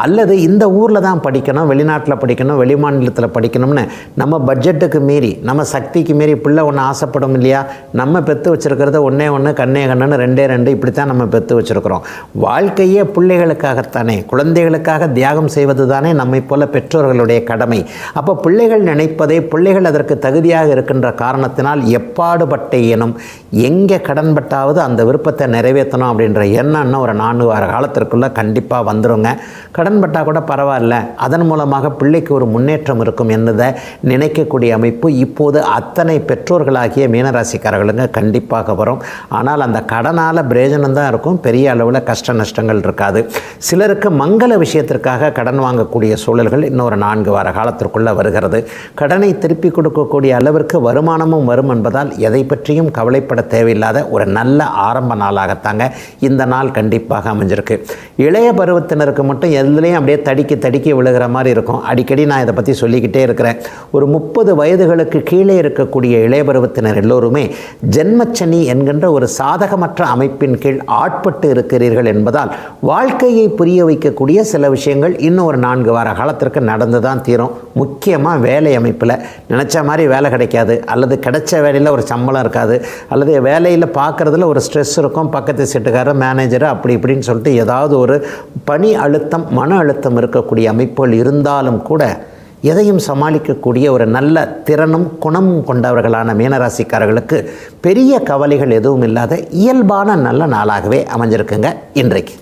அல்லது இந்த ஊரில் தான் படிக்கணும், வெளிநாட்டில் படிக்கணும், வெளி மாநிலத்தில் படிக்கணும்னு நம்ம பட்ஜெட்டுக்கு மீறி, நம்ம சக்திக்கு மீறி பிள்ளை ஒன்று ஆசைப்படும் இல்லையா? நம்ம பெற்று வச்சுருக்கிறது ஒன்றே ஒன்று, கண்ணே கண்ணுன்னு ரெண்டே ரெண்டு, இப்படித்தான் நம்ம பெற்று வச்சுருக்கிறோம். வாழ்க்கையே பிள்ளைகளுக்காகத்தானே, குழந்தைகளுக்காக தியாகம் செய்வது தானே நம்மை போல பெற்றோர்களுடைய கடமை. அப்போ பிள்ளைகள் நினைப்பதை, பிள்ளைகள் அதற்கு தகுதியாக இருக்கின்ற காரணத்தினால் எப்பாடுபட்டேனும் எங்கே கடன்பட்டாவது அந்த விருப்பத்தை நிறைவேற்றணும் அப்படின்ற எண்ணம் ஒரு 4 வார காலத்திற்குள்ளே கண்டிப்பாக வந்துடுங்க. கடன்பட்டால் கூட பரவாயில்ல, அதன் மூலமாக பிள்ளைக்கு ஒரு முன்னேற்றம் இருக்கும் என்பதை நினைக்கக்கூடிய அமைப்பு இப்போது அத்தனை பெற்றோர்களாகிய மீனராசிக்காரர்களுங்க கண்டிப்பாக வரும். ஆனால் அந்த கடனால் பிரயோஜனம் தான் இருக்கும், பெரிய அளவில் கஷ்ட நஷ்டங்கள் இருக்காது. சிலருக்கு மங்கள விஷயத்திற்காக கடன் வாங்கக்கூடிய சூழல்கள் இன்னொரு 4 வார காலத்திற்குள்ளே வருகிறது. கடனை திருப்பி கொடுக்கக்கூடிய அளவிற்கு வருமானமும் வரும் என்பதால் எதை பற்றியும் கவலைப்பட தேவையில்லாத ஒரு நல்ல ஆரம்ப நாளாகத்தாங்க இந்த நாள் கண்டிப்பாக அமைஞ்சிருக்கு. இளைய பருவத்தினருக்கு மட்டும் எதுலேயும் அப்படியே தடுக்கி விழுகிற மாதிரி இருக்கும். அடிக்கடி நான் இதை பற்றி சொல்லிக்கிட்டே இருக்கிறேன். ஒரு 30 வயதுகளுக்கு கீழே இருக்கக்கூடிய இளைய பருவத்தினர் எல்லோருமே ஜென்மச்சனி என்கின்ற ஒரு சாதகமற்ற அமைப்பின் கீழ் ஆட்பட்டு இருக்கிறீர்கள் என்பதால் வாழ்க்கையை புரிய வைக்கக்கூடிய சில விஷயங்கள் இன்னும் ஒரு 4 வார காலத்திற்கு நடந்து தான் தீரும். முக்கியமாக வேலை அமைப்பில் நினச்ச மாதிரி வேலை கிடைக்காது, அல்லது கிடைச்ச வேலையில் ஒரு சம்பளம் இருக்காது, அல்லது வேலையில் பார்க்குறதுல ஒரு ஸ்ட்ரெஸ் இருக்கும், பக்கத்து சீட்டுக்காரர் மேனேஜர் அப்படி இப்படின்னு சொல்லிட்டு ஏதாவது ஒரு பணி அழுத்தம், மன அழுத்தம் இருக்கக்கூடிய அமைப்புகள் இருந்தாலும் கூட எதையும் சமாளிக்கக்கூடிய ஒரு நல்ல திறனும் குணமும் கொண்டவர்களான மீனராசிக்காரர்களுக்கு பெரிய கவலைகள் எதுவும் இல்லாத இயல்பான நல்ல நாளாகவே அமைஞ்சிருக்குங்க இன்றைக்கு.